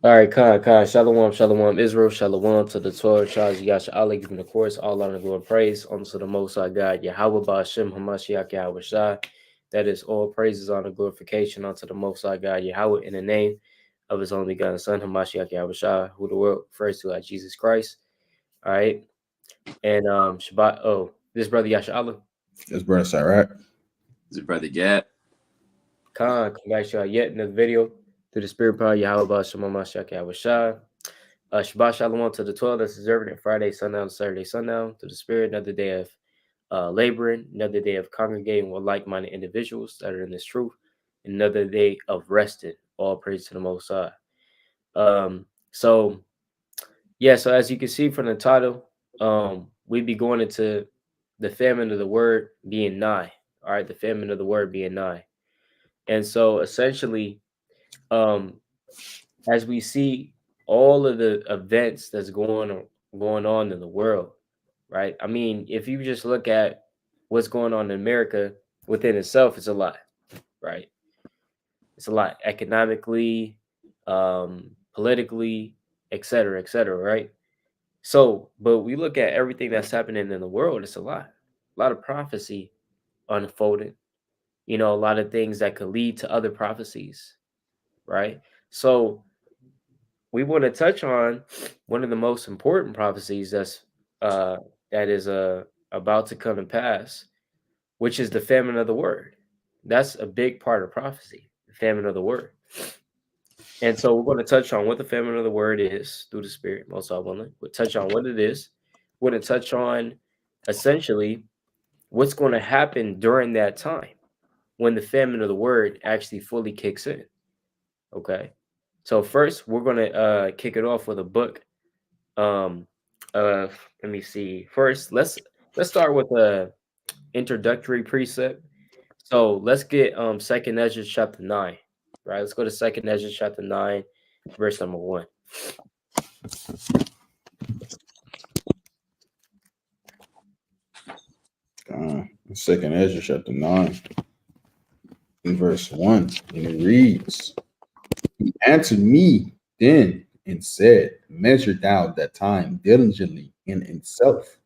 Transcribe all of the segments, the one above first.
All right, Khan, Shalom, Israel, Shalom to the 12 tribes. Yasha Allah, giving the course, all honor, glory, and praise unto the Most High God, Yahweh Ba'ashem, Hamashiach, Yahweh Shai. That is all praises, honor, glorification unto the Most High God, Yahweh, in the name of His only begotten Son, Hamashiach, Yahweh Shai, who the world refers to as Jesus Christ. All right, and Shabbat. Oh, this brother Yasha Allah. This brother Sirach. This brother Gat. Khan, come back to y'all yet another video through the spirit power, Yahweh Ba'ashem, Hamashiach, Yahweh Shai. Shabbat Shalom to the 12 that's observing it Friday, sundown, Saturday, sundown, to the spirit, another day of laboring, another day of congregating with like-minded individuals that are in this truth, another day of resting. All praise to the Most High. So as you can see from the title, we be going into the famine of the word being nigh. All right, the famine of the word being nigh. And so essentially, as we see all of the events that's going on in the world, right? I mean, if you just look at what's going on in America within itself, it's a lot, right? It's a lot economically, politically, et cetera, right? So, but we look at everything that's happening in the world, it's a lot of prophecy unfolding, a lot of things that could lead to other prophecies, right? So we want to touch on one of the most important prophecies that is about to come to pass, which is the famine of the word. That's a big part of prophecy, the famine of the word. And so we're going to touch on what the famine of the word is through the Spirit, most abundantly. We'll touch on what it is. We're going to touch on essentially what's going to happen during that time when the famine of the word actually fully kicks in. Okay. So first, we're going to kick it off with a book. Let me see. First, let's start with a introductory precept. So let's get Second Ezra chapter 9. Right. Let's go to Second Ezra chapter 9, verse number 1. Second Ezra chapter 9, in verse 1, and it reads, He answered me then and said, Measure thou that time diligently in itself,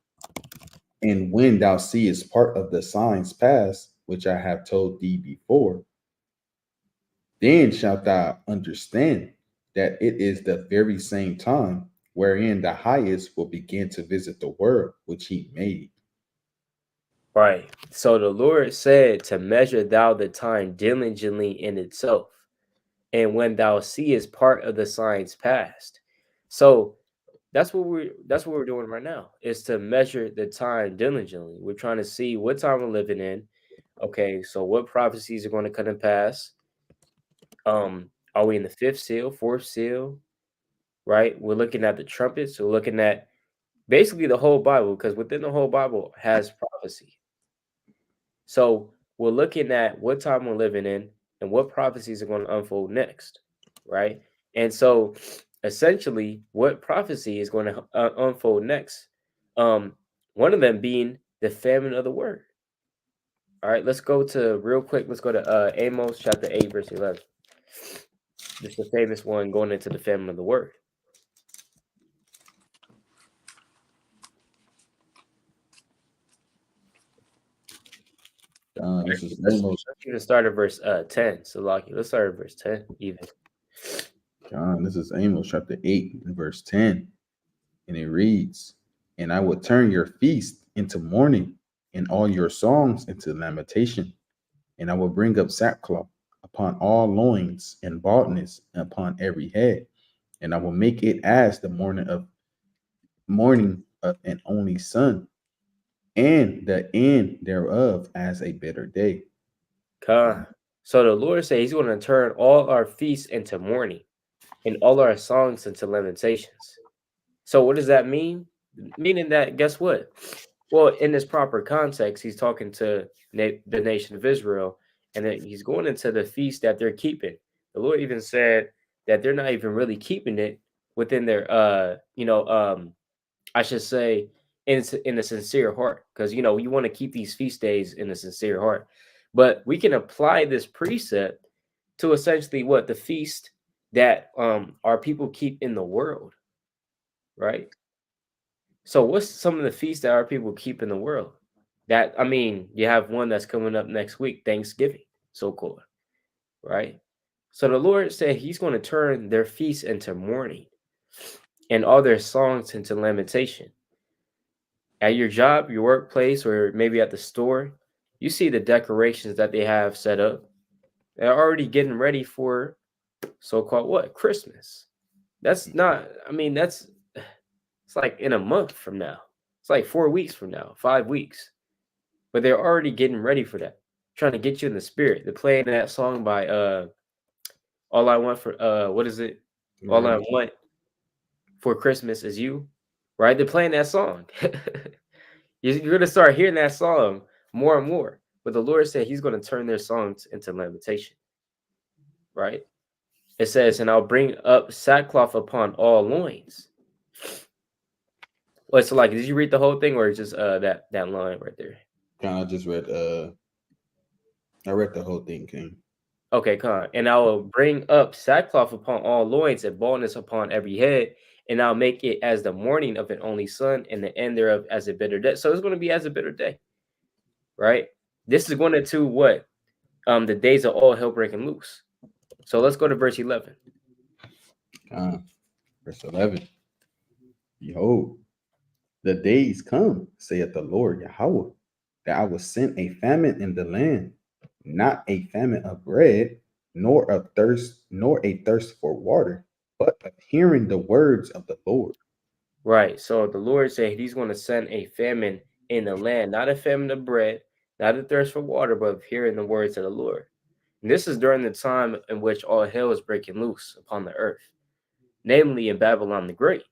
and when thou seest part of the signs pass, which I have told thee before, then shalt thou understand that it is the very same time wherein the highest will begin to visit the world which he made. Right. So the Lord said to measure thou the time diligently in itself, and when thou seest part of the signs past. So that's what we're doing right now, is to measure the time diligently. We're trying to see what time we're living in. Okay, so what prophecies are going to come to pass? Are we in the fifth seal, fourth seal? Right? We're looking at the trumpets. We're looking at basically the whole Bible, because within the whole Bible has prophecy. So we're looking at what time we're living in and what prophecies are going to unfold next, right? And so essentially what prophecy is going to unfold next, one of them being the famine of the word. All right, let's go to Amos chapter 8, verse 11. This is the famous one going into the famine of the word. This is Let's Amos. even start at verse 10. So, Lucky, let's start at verse 10 even. This is Amos chapter 8 and verse 10. And it reads, And I will turn your feast into mourning and all your songs into lamentation. And I will bring up sackcloth upon all loins and baldness upon every head. And I will make it as the mourning of an only son, and the end thereof as a bitter day. So the Lord says he's going to turn all our feasts into mourning and all our songs into lamentations. So what does that mean? Meaning that, guess what? Well, in this proper context, he's talking to the nation of Israel, and then he's going into the feast that they're keeping. The Lord even said that they're not even really keeping it within their, I should say, in a sincere heart, because you want to keep these feast days in a sincere heart. But we can apply this precept to essentially what the feast that our people keep in the world, right? So what's some of the feasts that our people keep in the world? That I mean, you have one that's coming up next week, Thanksgiving, so called, right? So the Lord said He's going to turn their feasts into mourning and all their songs into lamentation. At your job, your workplace, or maybe at the store, you see the decorations that they have set up. They're already getting ready for so-called what? Christmas. That's not, I mean, it's like in a month from now. It's like 4 weeks from now, 5 weeks. But they're already getting ready for that. Trying to get you in the spirit. They're playing that song by All I Want for what is it? All I Want for Christmas is You. Right? They're playing that song. You're gonna start hearing that song more and more. But the Lord said He's gonna turn their songs into lamentation. Right? It says, and I'll bring up sackcloth upon all loins. Wait, so like, did you read the whole thing, or just that line right there? Kind of just read. I read the whole thing, King. Okay, come. And I will bring up sackcloth upon all loins and baldness upon every head, and I'll make it as the morning of an only son, and the end thereof as a bitter day. So it's going to be as a bitter day, right? This is going to what? The days of all hell breaking loose. So let's go to verse 11. Verse 11. Behold, the days come, saith the Lord Yahweh, that I will send a famine in the land, not a famine of bread, nor of thirst, nor a thirst for water, but of hearing the words of the Lord. Right. So the Lord said He's going to send a famine in the land, not a famine of bread, not a thirst for water, but of hearing the words of the Lord. And this is during the time in which all hell is breaking loose upon the earth, namely in Babylon the Great.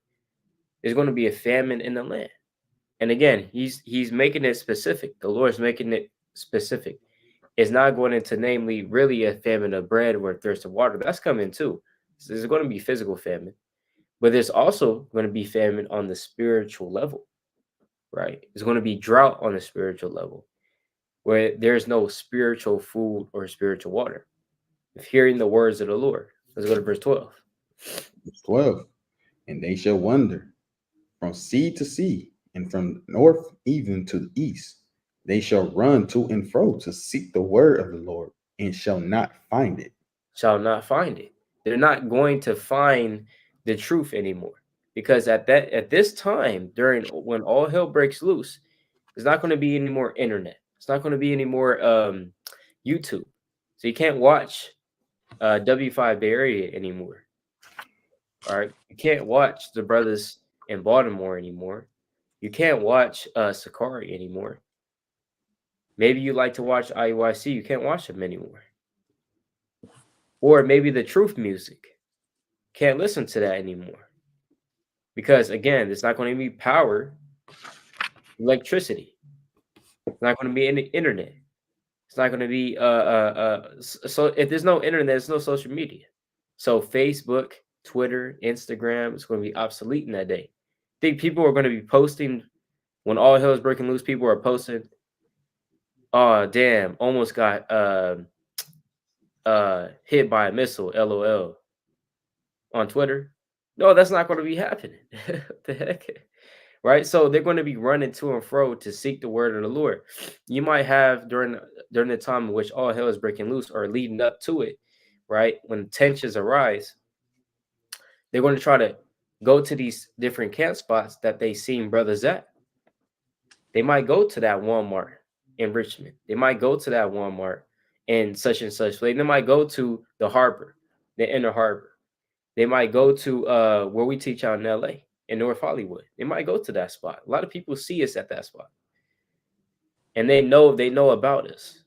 There's going to be a famine in the land. And again, he's making it specific. The Lord's making it specific. It's not going into namely really a famine of bread or a thirst of water. That's coming too. So there's going to be physical famine, but there's also going to be famine on the spiritual level, right? There's going to be drought on the spiritual level where there's no spiritual food or spiritual water. Of hearing the words of the Lord. Let's go to verse 12. Verse 12. And they shall wander from sea to sea, and from north even to the east. They shall run to and fro to seek the word of the Lord, and shall not find it. Shall not find it. They're not going to find the truth anymore. Because at this time, during when all hell breaks loose, there's not going to be any more internet. It's not going to be any more YouTube. So you can't watch W5 Bay Area anymore. All right. You can't watch the brothers in Baltimore anymore. You can't watch Sakari anymore. Maybe you like to watch IUIC. You can't watch them anymore. Or maybe the truth music. Can't listen to that anymore. Because again, it's not going to be power, electricity. It's not going to be any internet. It's not going to be so if there's no internet, there's no social media. So Facebook, Twitter, Instagram, it's going to be obsolete in that day. I think people are going to be posting when all hell is breaking loose. People are posting, oh damn, almost got hit by a missile, LOL, on Twitter. No, that's not going to be happening. What the heck? Right? So they're going to be running to and fro to seek the word of the Lord. You might have during the time in which all hell is breaking loose or leading up to it, right? When tensions arise, they're going to try to go to these different camp spots that they seen brothers at. They might go to that Walmart in Richmond. They might go to that Walmart in such and such place. They might go to the harbor, the inner harbor. They might go to where we teach out in LA, in North Hollywood. They might go to that spot. A lot of people see us at that spot. And they know about us,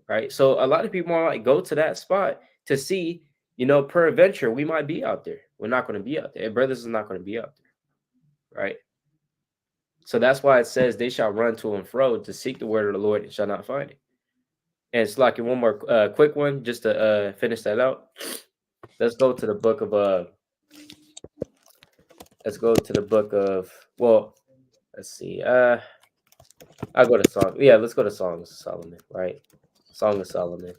right? So a lot of people might go to that spot to see, peradventure, we might be out there. We're not going to be out there. Brothers is not going to be out there, right? So that's why it says they shall run to and fro to seek the word of the Lord and shall not find it. And it's like one more quick one just to finish that out. Let's go to the book of let's see. I'll go to Song. Yeah, let's go to Songs of Solomon, right? Song of Solomon.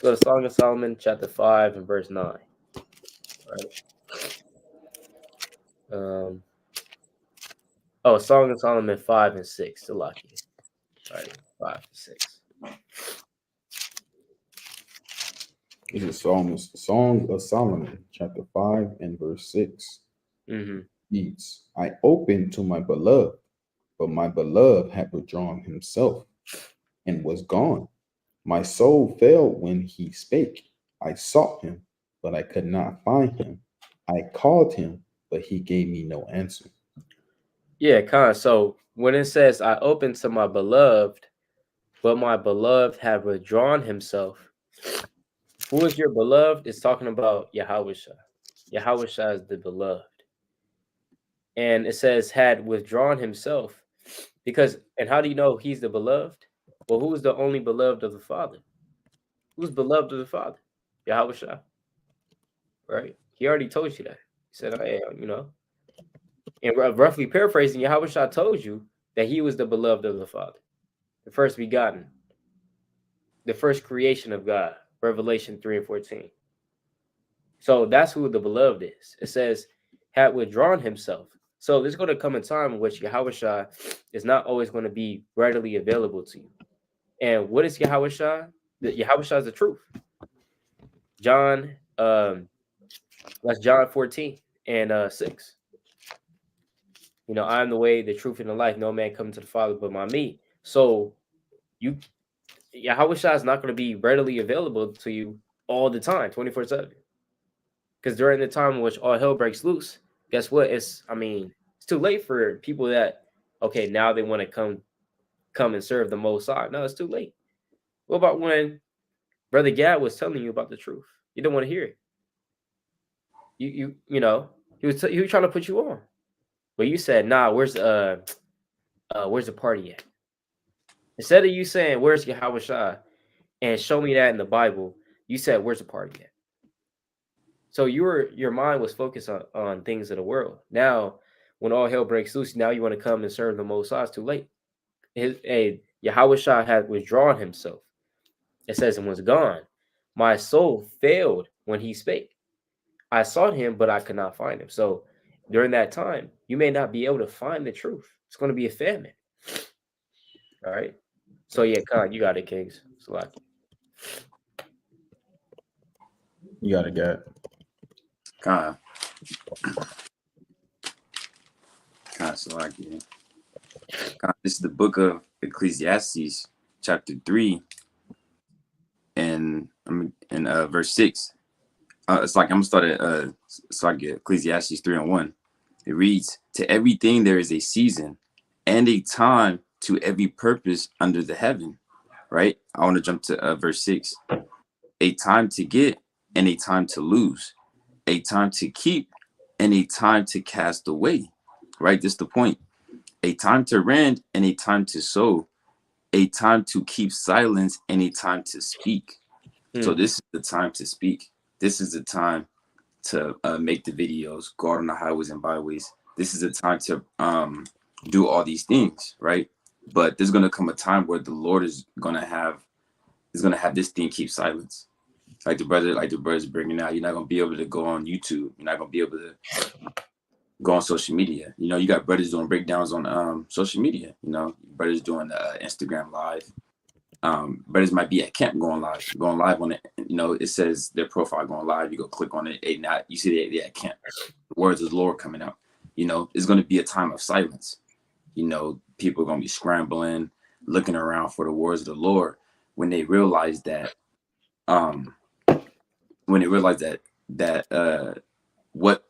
Let's go to Song of Solomon, chapter 5 and verse 9. Right. Song of Solomon 5 and 6. To lock you. Right. 5 and 6. This is Song of Solomon, chapter 5 and verse 6. Mm-hmm. Reads, I opened to my beloved, but my beloved had withdrawn himself and was gone. My soul failed when he spake. I sought him, but I could not find him. I called him, but he gave me no answer. Yeah, Con. So when it says, I opened to my beloved, but my beloved had withdrawn himself. Who is your beloved? It's talking about Yahawashah. Yahawashah is the beloved. And it says, had withdrawn himself. Because, and how do you know he's the beloved? Well, who is the only beloved of the Father? Who's beloved of the Father? Yahawashah. Right? He already told you that. He said, I am, And roughly paraphrasing, Yahawashah told you that he was the beloved of the Father, the first begotten, the first creation of God, Revelation 3 and 14. So that's who the beloved is. It says, had withdrawn himself. So there's going to come a time in which Yahawashah is not always going to be readily available to you. And what is Yahawashah? Yahawashah is the truth. That's John 14 and 6. I am the way, the truth, and the life. No man comes to the Father but by me. So Yahawashah is not going to be readily available to you all the time, 24/7. Because during the time in which all hell breaks loose, guess what? It's too late for people that, okay, now they want to come and serve the Most High. No, it's too late. What about when Brother Gad was telling you about the truth? You don't want to hear it. He was trying to put you on, but you said, nah, where's the party at? Instead of you saying, where's Yahawashah and show me that in the Bible, you said, where's the party at? So your mind was focused on things of the world. Now, when all hell breaks loose, now you want to come and serve the Most High. It's too late. Yahawashah had withdrawn himself. It says and was gone. My soul failed when he spake. I sought him, but I could not find him. So during that time, you may not be able to find the truth. It's going to be a famine. All right. So yeah, Khan, you got it, Kings. Salaki. You got it, God. Kind of Salaki. This is the book of Ecclesiastes, chapter 3, and verse 6. It's like I'm gonna start at Ecclesiastes 3 and 1. It reads, to everything there is a season and a time to every purpose under the heaven. Right? I want to jump to verse 6. A time to get and a time to lose, a time to keep and a time to cast away. Right? This is the point. A time to rend and a time to sow, a time to keep silence and a time to speak. So this is the time to speak. This is the time to make the videos, go out on the highways and byways. This is the time to do all these things, right? But there's gonna come a time where the Lord is gonna have this thing keep silence. Like the brother's bringing out, you're not gonna be able to go on YouTube. You're not gonna be able to go on social media. You got brothers doing breakdowns on social media. Brothers doing Instagram live. Brothers might be at camp going live on it. It says their profile going live. You go click on it. Hey, now you see they at camp. The words of the Lord coming out. It's going to be a time of silence. People are going to be scrambling, looking around for the words of the Lord when they realize that what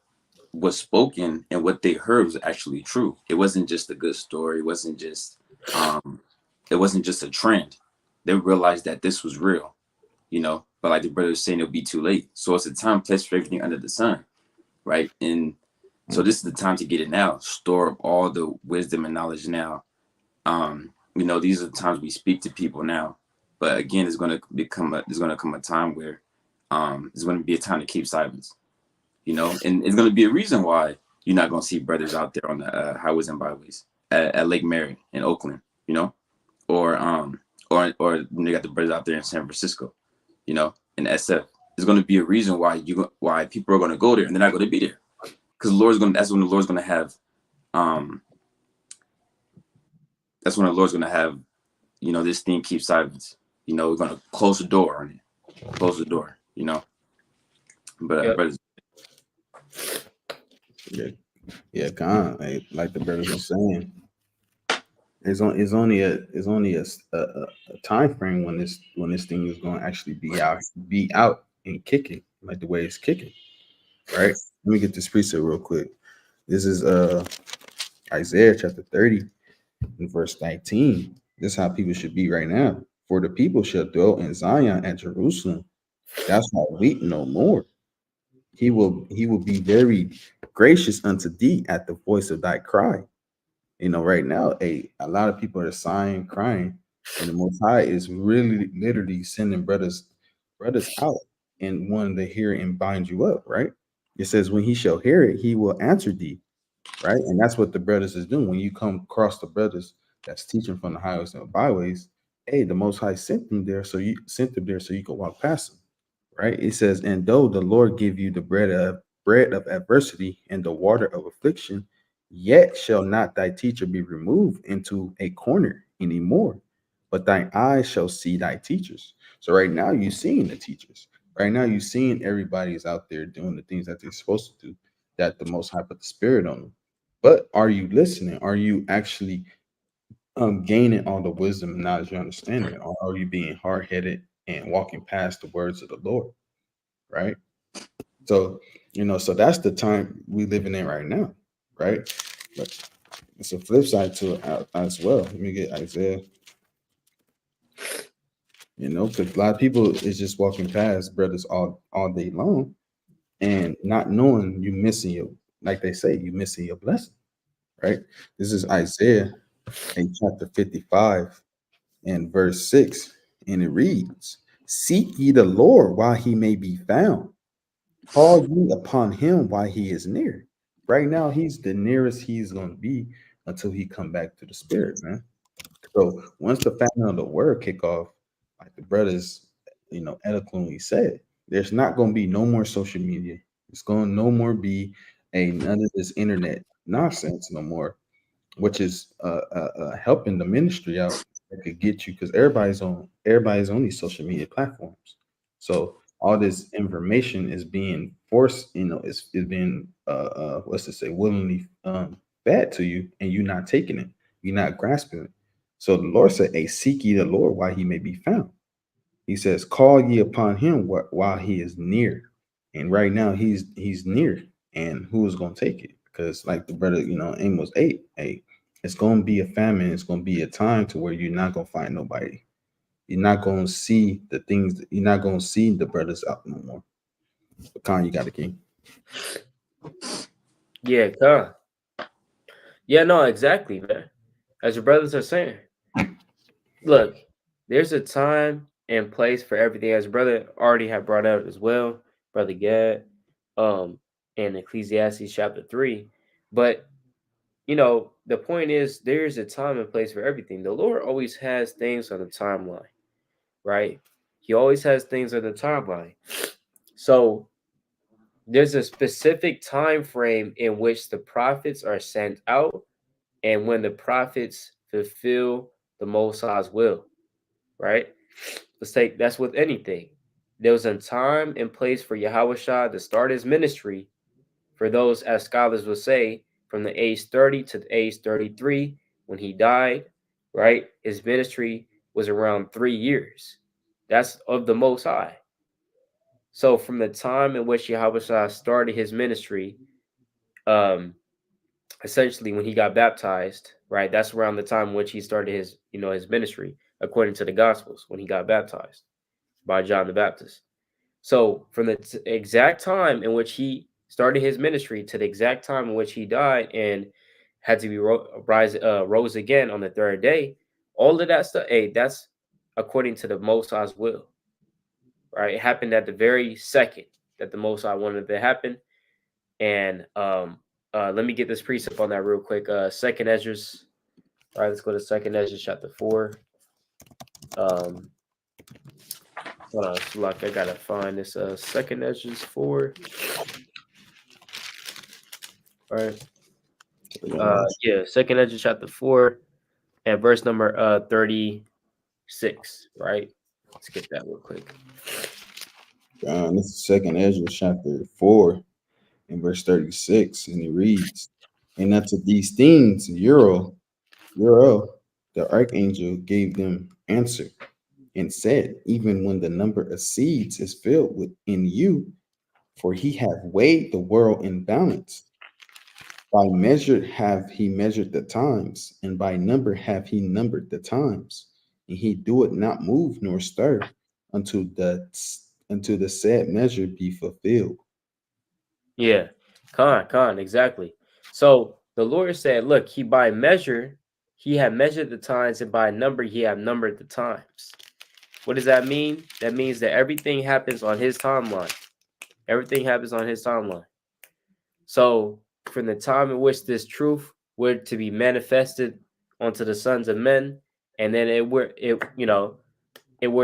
was spoken and what they heard was actually true. It wasn't just a good story. It wasn't just a trend. They realized that this was real, but like the brother was saying, it'll be too late. So it's a time, place for everything under the sun, right? And so this is the time to get it now. Store up all the wisdom and knowledge now. These are the times we speak to people now. But again, there's going to come a time where there's going to be a time to keep silence. And it's going to be a reason why you're not going to see brothers out there on the highways and byways at Lake Mary in Oakland, or they got the brothers out there in San Francisco, you know, in SF. There's going to be a reason why people are going to go there and they're not going to be there, because that's when the Lord's going to have that's when the Lord's going to have, you know, this thing keep silence. You know, we're going to close the door on it. Close the door, you know. But Yep. brothers, Yeah, Khan, like the brothers are saying, it's only a time frame when this thing is going to actually be out and kicking like the way it's kicking, right? Let me get this precept real quick. This is Isaiah chapter 30 and verse 19. This is how people should be right now. For the people shall dwell in Zion and Jerusalem. That's not weep no more. He will be very gracious unto thee at the voice of thy cry. You know, right now, a lot of people are sighing, crying, and the Most High is really literally sending brothers out and wanting to hear and bind you up, right? It says, when he shall hear it, he will answer thee, right? And that's what the brothers is doing. When you come across the brothers that's teaching from the highways and byways, hey, the Most High sent them there, so you sent them there so you can walk past them, right? It says, and though the Lord give you the bread of adversity and the water of affliction, yet shall not thy teacher be removed into a corner anymore, but thine eyes shall see thy teachers. So right now you're seeing the teachers. Right now you're seeing everybody is out there doing the things that they're supposed to do, that the Most High put the Spirit on them. But are you listening? Are you actually gaining all the wisdom and knowledge and understanding? Or are you being hard headed and walking past the words of the Lord? Right. So, so that's the time we living in right now. Right. But it's a flip side to it as well. Let me get Isaiah, because a lot of people is just walking past brothers all day long and not knowing you missing your, like they say, you missing your blessing. Right. This is Isaiah in chapter 55 and verse 6. And it reads, seek ye the Lord while he may be found. Call ye upon him while he is near. Right now, he's the nearest he's going to be until he come back to the spirit, man. So once the famine of the word kick off, like the brothers, eloquently said, there's not going to be no more social media. It's going to no more be none of this internet nonsense no more, which is helping the ministry out. That could get you, because everybody's on these social media platforms. So all this information is being forced, is being what's to say, willingly fed to you, and you're not taking it, you're not grasping it. So the Lord said, "Hey, seek ye the Lord while he may be found." He says, "Call ye upon him while he is near." And right now he's near. And who is going to take it? Because like the brother, Amos 8, hey, it's going to be a famine. It's going to be a time to where you're not going to find nobody. You're not going to see the things. You're not going to see the brothers out no more. But Khan, you got a king. Yeah, God. Yeah, no, exactly, man. As your brothers are saying, look, there's a time and place for everything. As brother already had brought out as well, brother Gad, in Ecclesiastes chapter 3. But the point is there's a time and place for everything. The Lord always has things on the timeline, right? He always has things on the timeline. So there's a specific time frame in which the prophets are sent out, and when the prophets fulfill the Most High's will, right? Let's take that's with anything. There was a time and place for Yahweh Shah to start his ministry. For those, as scholars will say, from the age 30 to the age 33, when he died, right? His ministry was around 3 years. That's of the Most High. So from the time in which Yahweh Shah started his ministry, um, essentially when he got baptized, right? That's around the time in which he started his ministry, according to the Gospels, when he got baptized by John the Baptist. So from the exact time in which he started his ministry to the exact time in which he died and had to be rose again on the third day, all of that stuff, hey, that's according to the Most High's will, right? It happened at the very second that the Most High wanted it to happen. And let me get this precept on that real quick. Second Ezra's. All right, let's go to Second Ezra chapter 4. Um, Hold on, it's like I gotta find this second Ezra 4. Right. Yeah, second Ezra chapter 4 and verse number 36, right? Let's get that real quick. This is second Ezra chapter 4 and verse 36, and it reads, and unto these things Uriel, the archangel, gave them answer and said, even when the number of seeds is filled within you, for he hath weighed the world in balance. By measure have he measured the times, and by number have he numbered the times, and he doeth not move nor stir until the said measure be fulfilled. Yeah, Khan, exactly. So the Lord said, look, he by measure, he had measured the times, and by number, he had numbered the times. What does that mean? That means that everything happens on his timeline. Everything happens on his timeline. So from the time in which this truth were to be manifested onto the sons of men, and then it were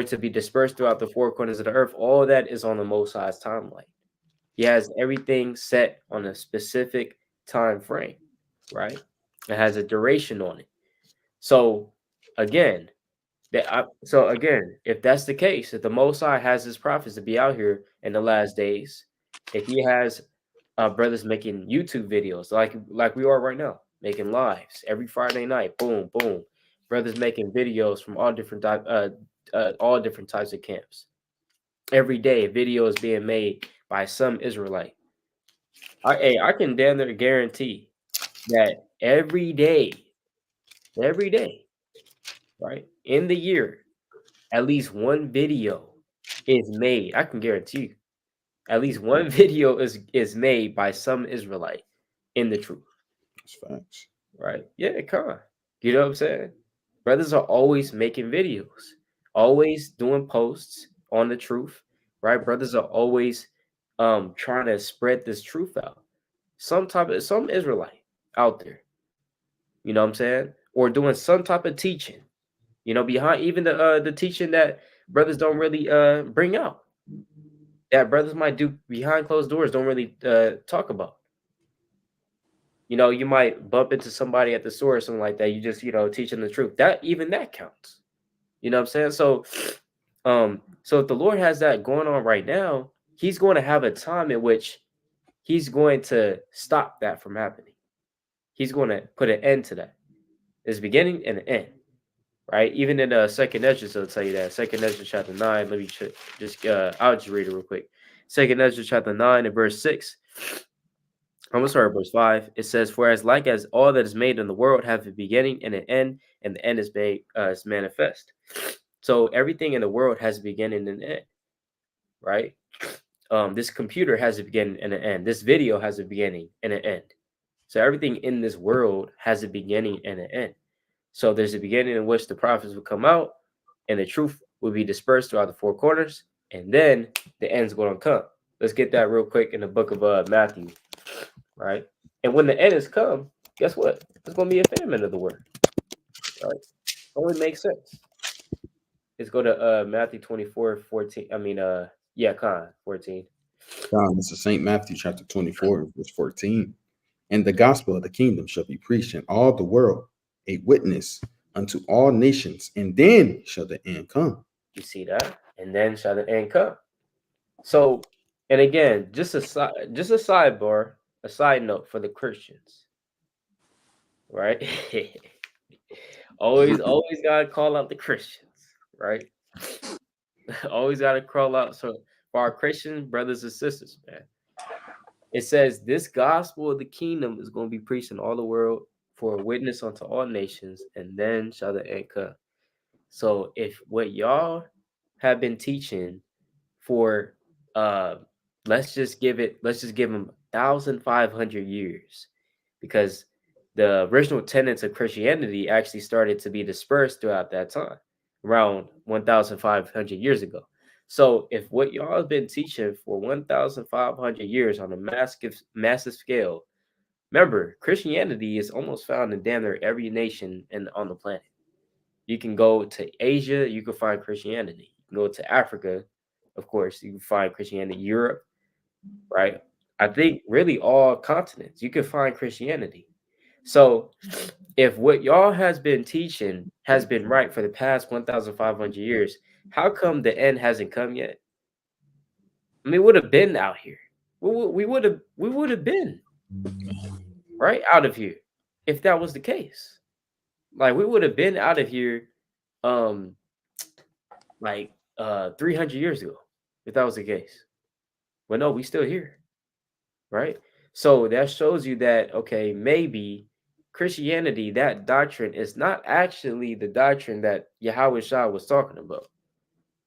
to be dispersed throughout the four corners of the earth, all that is on the Most High's timeline. He has everything set on a specific time frame, right? It has a duration on it. So again, if that's the case, if the Most High has his prophets to be out here in the last days, if he has brothers making YouTube videos like we are right now, making lives every Friday night, boom, boom, brothers making videos from all different types of camps. Every day, a video is being made by some Israelite. I can damn near guarantee that every day, right, in the year, at least one video is made. I can guarantee you, at least one video is made by some Israelite in the truth. That's facts. Right? Yeah, come on. You know what I'm saying? Brothers are always making videos, always doing posts on the truth, right? Brothers are always trying to spread this truth out. Some Israelite out there, you know what I'm saying? Or doing some type of teaching, behind even the teaching that brothers don't really bring out. That brothers might do behind closed doors, don't really talk about. You might bump into somebody at the store or something like that. You just, teaching the truth. That counts. You know what I'm saying? So if the Lord has that going on right now, he's going to have a time in which he's going to stop that from happening. He's going to put an end to that. There's a beginning and an end. Right? Even in second Ezra, it'll tell you that. Second Ezra chapter 9. Let me I'll just read it real quick. Second Ezra chapter 9 and verse 6. I'm gonna start at verse 5. It says, for as like as all that is made in the world have a beginning and an end, and the end is made is manifest. So everything in the world has a beginning and an end, right? This computer has a beginning and an end. This video has a beginning and an end. So everything in this world has a beginning and an end. So there's a beginning in which the prophets will come out, and the truth will be dispersed throughout the four corners, and then the end's going to come. Let's get that real quick in the book of Matthew. Right? And when the end has come, guess what? There's going to be a famine of the word. Right? Only makes sense. Let's go to Matthew 24:14. 14. This is St. Matthew chapter 24, verse 14. And the gospel of the kingdom shall be preached in all the world, a witness unto all nations, and then shall the end come. You see that? And then shall the end come. So, and again, just a sidebar, a side note for the Christians, right? always gotta call out the Christians, right? Always gotta call out. So for our Christian brothers and sisters, man, it says this gospel of the kingdom is going to be preached in all the world for a witness unto all nations, and then shall the end come. So if what y'all have been teaching for let's just give them 1,500 years, because the original tenets of Christianity actually started to be dispersed throughout that time, around 1,500 years ago. So if what y'all have been teaching for 1,500 years on a massive scale, remember, Christianity is almost found in damn near every nation on the planet. You can go to Asia, you can find Christianity. You can go to Africa, Of course, you can find Christianity in Europe, right? I think really all continents you can find Christianity. So if what y'all has been teaching has been right for the past 1,500 years, how come the end hasn't come yet? I mean, we would have been out here. We would have been right out of here if that was the case. Like we would have been out of here, um, like 300 years ago if that was the case. But no, we still here, right? So that shows you that okay, maybe Christianity, that doctrine is not actually the doctrine that Yahweh Shah was talking about,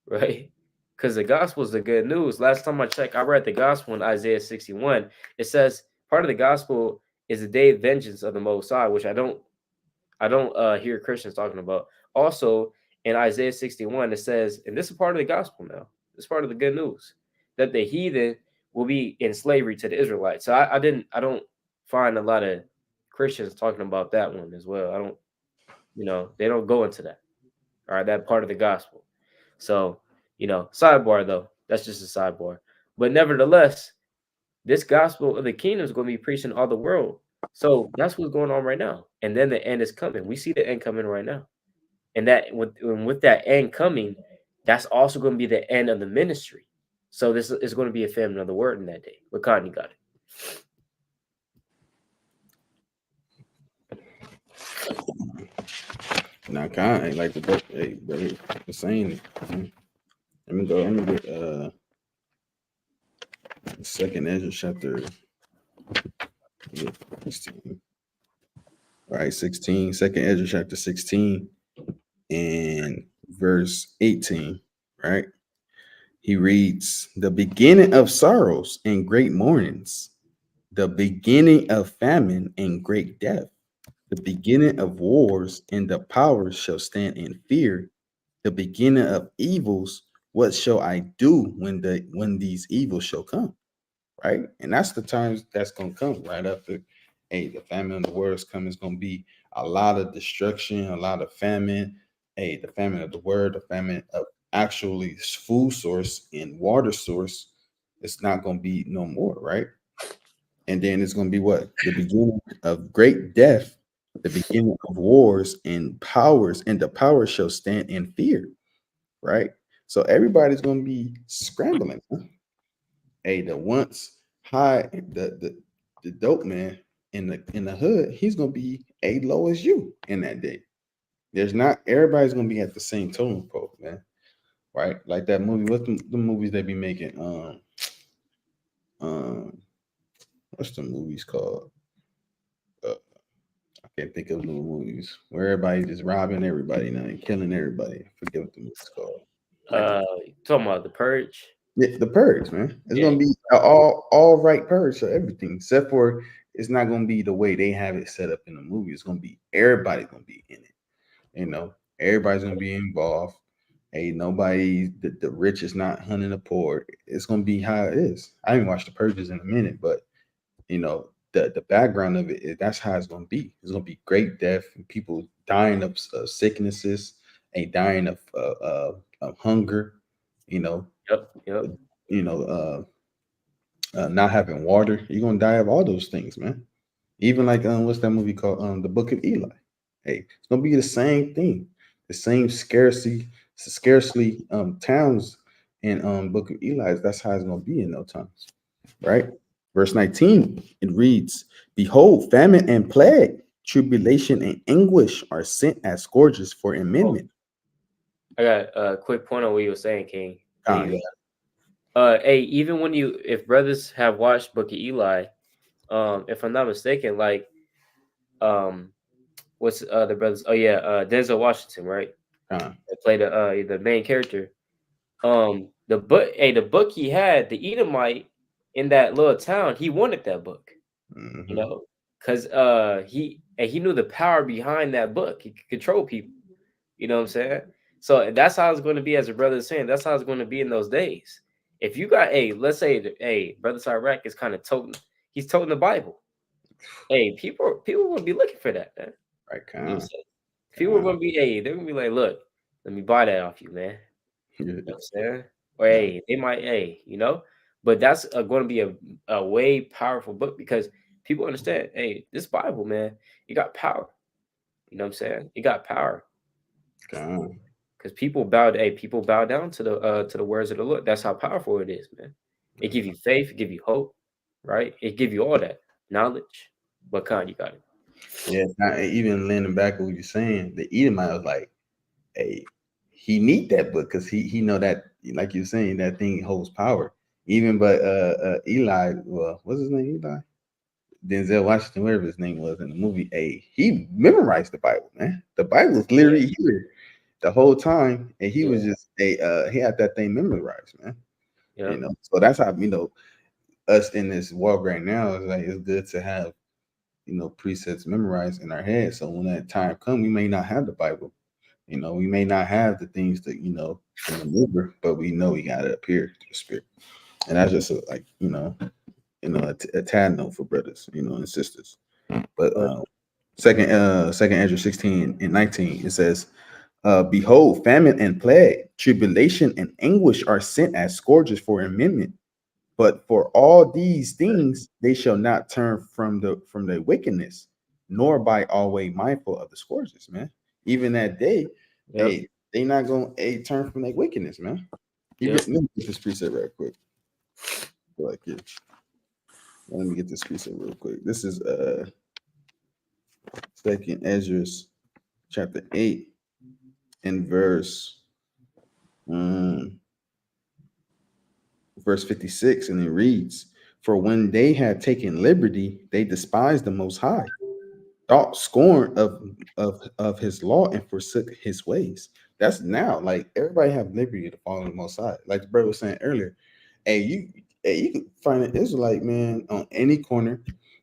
right? Because the gospel is the good news. Last time I checked, I read the gospel in Isaiah 61. It says part of the gospel is the day of vengeance of the Most High, which I don't hear Christians talking about. Also, in Isaiah 61, it says, and this is part of the gospel now. This is part of the good news that the heathen will be in slavery to the Israelites. So I don't find a lot of Christians talking about that one as well. I don't, they don't go into that. All right, that part of the gospel. So, sidebar though, that's just a sidebar. But nevertheless, this gospel of the kingdom is going to be preached in all the world. So that's what's going on right now. And then the end is coming. We see the end coming right now. And with that end coming, that's also going to be the end of the ministry. So this is going to be a famine of the word in that day. What kind you got it? Now, kind of like the book, hey, brother, the same. Let me go. Let me get second Ezra chapter 16. All right, 16. Second Ezra chapter 16 and verse 18. Right. He reads, the beginning of sorrows and great mournings, the beginning of famine and great death, the beginning of wars, and the powers shall stand in fear, the beginning of evils. What shall I do when these evils shall come? Right, and that's the times that's gonna come right after. Hey, the famine of the world is coming. It's gonna be a lot of destruction, a lot of famine. Hey, the famine of the word, the famine of actually food source and water source. It's not gonna be no more, right? And then it's going to be what? The beginning of great death, the beginning of wars and powers, and the power shall stand in fear, right? So everybody's going to be scrambling. Huh? Hey, the once high, the dope man in the hood, he's going to be a low as you in that day. There's not everybody's going to be at the same totem pole, man. Right? Like that movie. What's the movies they be making? Um, what's the movies called? Uh, I can't think of the movies where everybody's just robbing everybody now and killing everybody. I forget what the movie's called. Like Talking about the purge. the purge, man. It's Yeah. gonna be a all right purge, so everything except for it's not gonna be the way they have it set up in the movie. It's gonna be everybody's gonna be in it. Everybody's gonna be involved. Ain't nobody the rich is not hunting the poor. It's gonna be how it is. I haven't watched the purges in a minute, but the background of it, that's how it's going to be. It's going to be great death and people dying of sicknesses and dying of hunger, you know Yep. you know not having water. You're going to die of all those things, man. Even like what's that movie called, the Book of Eli? Hey, it's going to be the same thing, the same scarcely towns in Book of Eli. That's how it's going to be in no times, right? Verse 19, it reads, behold, famine and plague, tribulation and anguish are sent as scourges for amendment. I got a quick point on what you were saying, King. Yeah. Hey, even if brothers have watched Book of Eli, if I'm not mistaken, like, what's the brothers? Oh yeah, Denzel Washington, right? They played the main character. The book he had, the Edomite in that little town, he wanted that book, because he knew the power behind that book. He could control people. You know what I'm saying? So that's how it's going to be, as a brother is saying. That's how it's going to be in those days. If you got let's say brother Cyrach is kind of he's toting the Bible. Hey, people will be looking for that, man. Right, You know what I'm saying? People are gonna be, they're gonna be like, look, let me buy that off you, man. You know what I'm saying? or hey, they might, hey, you know. But that's going to be a way powerful book because people understand, hey, this Bible, man, it got power. You know what I'm saying? It got power God. because people bow down to the words of the Lord. That's how powerful it is, man. It give you faith, it give you hope, right? It give you all that knowledge. What kind you got it? Yeah, even landing back on what you're saying, the Edomite was like, hey, he need that book because he know that, like you're saying, that thing holds power. Even but Eli, well, what's his name? Eli? Denzel Washington, whatever his name was in the movie, he memorized the Bible, man. The Bible was Yeah, literally here the whole time, and he was yeah, just he had that thing memorized, man. yeah. So that's how us in this walk right now is like it's good to have precepts memorized in our head. So when that time comes, we may not have the Bible, we may not have the things that to maneuver, but we know we got to appear to the Spirit, and that's just a tad note for brothers, and sisters. But But second Ezra 16 and 19, it says, behold, famine and plague, tribulation and anguish are sent as scourges for amendment. But for all these things they shall not turn from their wickedness, nor by always mindful of the scourges, man. Even that day, yep, hey, they not gonna turn from their wickedness, man. yep. Let me get this preset right quick. Like it. Let me get this preset real quick. This is second Ezra chapter 8 and um, verse 56, and it reads, for when they had taken liberty, they despised the Most High, thought scorn of his law, and forsook his ways. That's now, like, everybody have liberty to follow the Most High. Like the brother was saying earlier, you can find an Israelite, man, on any corner.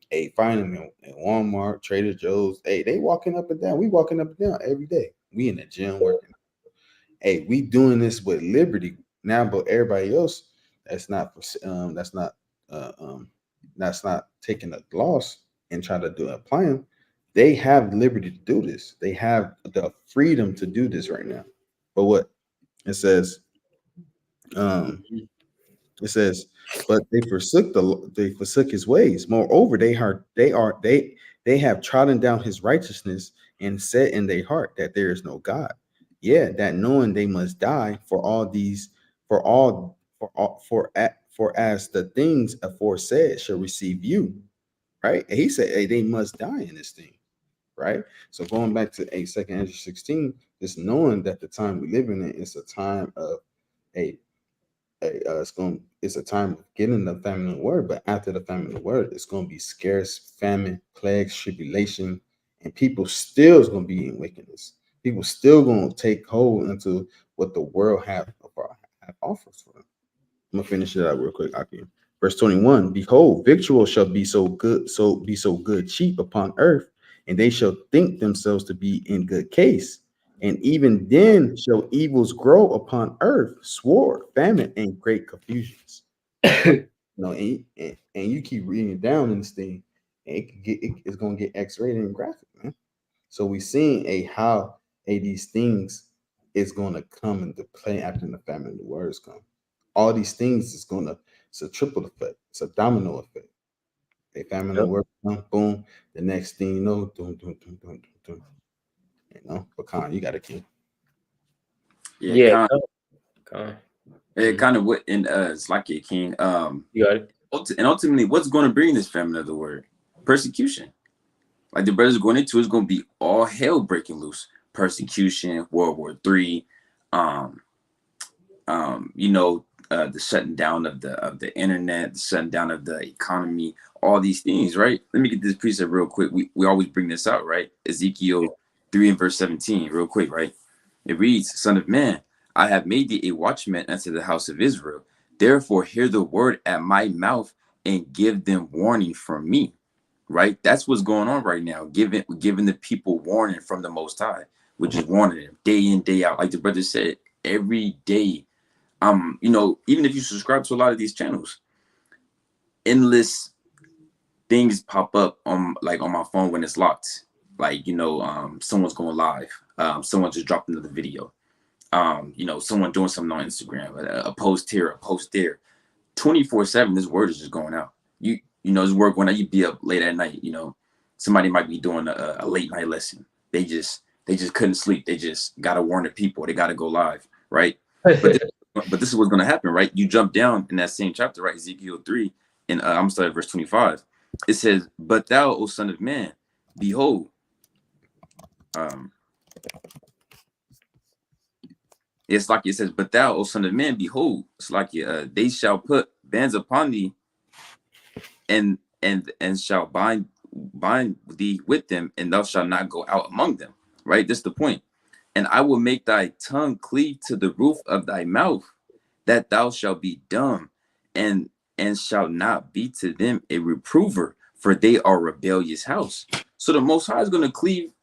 Hey, find them in Walmart, Trader Joe's. Hey, they walking up and down. We walking up and down every day. We in the gym working. Hey, we doing this with liberty now, but everybody else that's not uh, um that's not taking a loss and trying to apply them. They have liberty to do this. They have the freedom to do this right now. But what it says, um, Mhm. it says, but they forsook his ways. Moreover, they have trodden down his righteousness and said in their heart that there is no God. Yeah, that knowing they must die for all these, for as the things aforesaid shall receive you. Right? And he said, hey, they must die in this thing. Right? So going back to a second Ezra 16, just knowing that the time we live in is a time of a it's a time of getting the famine of the word, but after the famine of the word, it's going to be scarce, famine, plagues, tribulation, and people still is going to be in wickedness. People still going to take hold into what the world have offers for them. I'm gonna finish it out real quick. Aki. Verse 21: behold, victual shall be so good cheap upon earth, and they shall think themselves to be in good case. And even then shall evils grow upon earth, sword, famine, and great confusions. No, and you keep reading it down in this thing, and it's gonna get X-rated and graphic, man. So we seeing how these things is gonna come into play after the famine of the words come. All these things is gonna, it's a triple effect, it's a domino effect. A famine of Yep. the word come, boom. The next thing you know, doom, doom, doom, doom, doom, doom. But Khan, you got a king. Yeah, Yeah, kind kind. it kind of what in it's like a king. You got it. And ultimately, what's going to bring this famine of the word? Persecution. Like the brothers going into, it's going to be all hell breaking loose. Persecution, World War III, um, the shutting down of the internet, the shutting down of the economy, all these things, right? Let me get this precept real quick. We always bring this out, right? Ezekiel 3 and verse 17, real quick, right? It reads, Son of man, I have made thee a watchman unto the house of Israel. Therefore, hear the word at my mouth and give them warning from me. Right? That's what's going on right now. Giving the people warning from the Most High, which is warning them day in, day out. Like the brother said, every day. Even if you subscribe to a lot of these channels, endless things pop up on my phone when it's locked. Like, someone's going live. Someone just dropped another video. someone doing something on Instagram, a post here, a post there, 24/7. This word is just going out. This word going out. You be up late at night. Somebody might be doing a late night lesson. They just couldn't sleep. They just gotta warn the people. They gotta go live, right? But this is what's gonna happen, right? You jump down in that same chapter, right? Ezekiel 3, and I'm starting at verse 25. It says, "But thou, O son of man, behold." It's like it says, "But thou, O son of man, behold." It's like they shall put bands upon thee, and shall bind thee with them, and thou shalt not go out among them. Right? This is the point. "And I will make thy tongue cleave to the roof of thy mouth, that thou shalt be dumb, and shalt not be to them a reprover, for they are rebellious house." So the Most High is going to cleave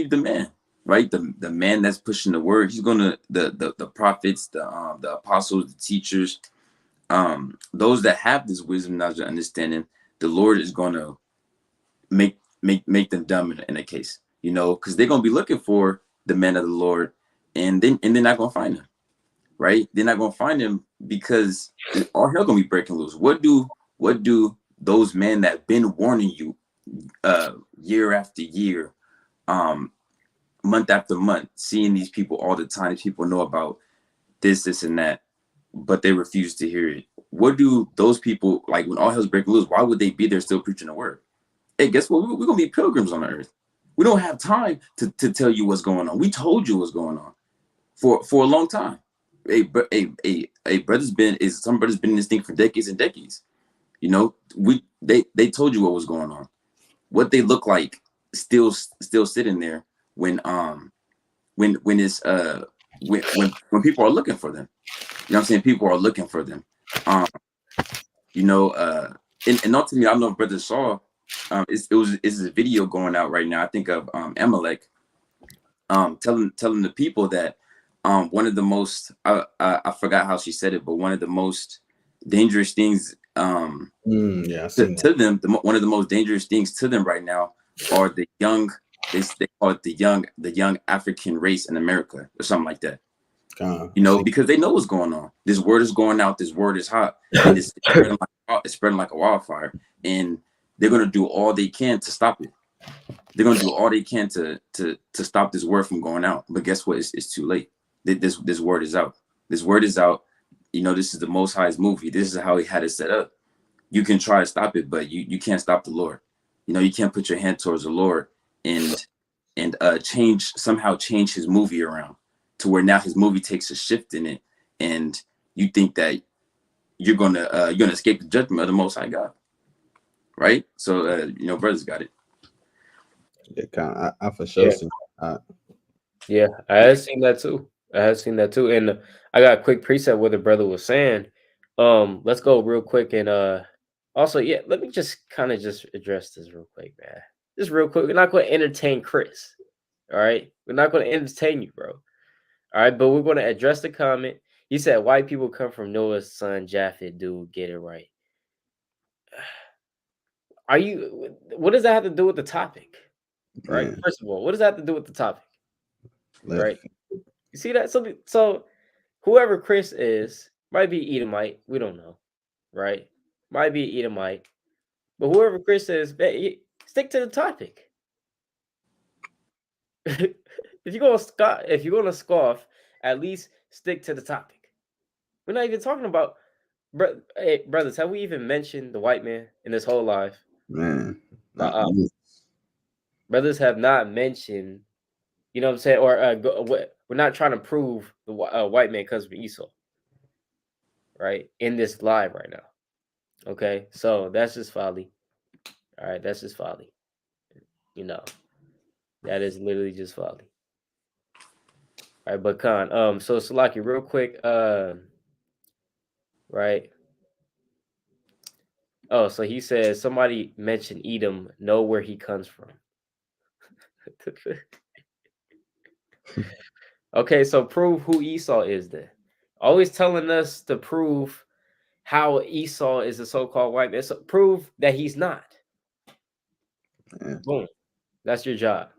the man, right? The man that's pushing the word. He's going to the prophets, the apostles, the teachers, those that have this wisdom, knowledge, and understanding. The Lord is going to make them dumb in a case, because they're going to be looking for the man of the Lord, and they're not going to find him, right? They're not going to find him because all hell going to be breaking loose. What do those men that have been warning you year after year, month after month, seeing these people all the time, people know about this and that, but they refuse to hear it? What do those people, like when all hell's breaking loose, why would they be there still preaching the word? Hey, guess what? We're going to be pilgrims on the earth. We don't have time to tell you what's going on. We told you what's going on for a long time. Some brothers been in this thing for decades and decades. They told you what was going on, what they look like, still sitting there when it's when people are looking for them. You know what I'm saying? People are looking for them. And ultimately, I don't know if brothers saw. It's a video going out right now. I think of Amalek, telling the people that one of the most I forgot how she said it, but one of the most dangerous things to them, one of the most dangerous things to them right now are the young. They call it the young African race in America or something like that. Because they know what's going on. This word is going out. This word is hot, and it's spreading like a wildfire. And they're gonna do all they can to stop it. They're gonna do all they can to stop this word from going out. But guess what? It's too late. This word is out. This word is out. This is the Most High's movie. This is how He had it set up. You can try to stop it, but you can't stop the Lord. You can't put your hand towards the Lord and change His movie around to where now His movie takes a shift in it, and you think that you're gonna escape the judgment of the Most High God, right? So brothers got it. Yeah, I for sure see that. Yeah, I had seen that too. And I got a quick preset what the brother was saying. Let's go real quick and also, yeah, let me just kind of just address this real quick, man. Just real quick. We're not going to entertain Chris. All right, we're not going to entertain you, bro. All right, but we're going to address the comment. He said, "White people come from Noah's son Japheth." Dude, get it right. What does that have to do with the topic? Right. Man. First of all, what does that have to do with the topic? Left. Right. You see that? So whoever Chris is might be Edomite. We don't know. Right. Might be Edomite. But whoever Chris is, stick to the topic. if you're gonna scoff, at least stick to the topic. We're not even talking about hey, brothers, have we even mentioned the white man in this whole life? Man. Brothers have not mentioned, you know what I'm saying? Or we're not trying to prove the white man because of Esau, right? In this live right now. Okay, so that's just folly. All right, that's just folly. That is literally just folly. All right, but Khan, so Salaki, real quick, right? Oh, so he says somebody mentioned Edom, know where he comes from. Okay, so prove who Esau is then. Always telling us to prove how Esau is a so-called white man. So prove that he's not. Yeah. Boom. That's your job.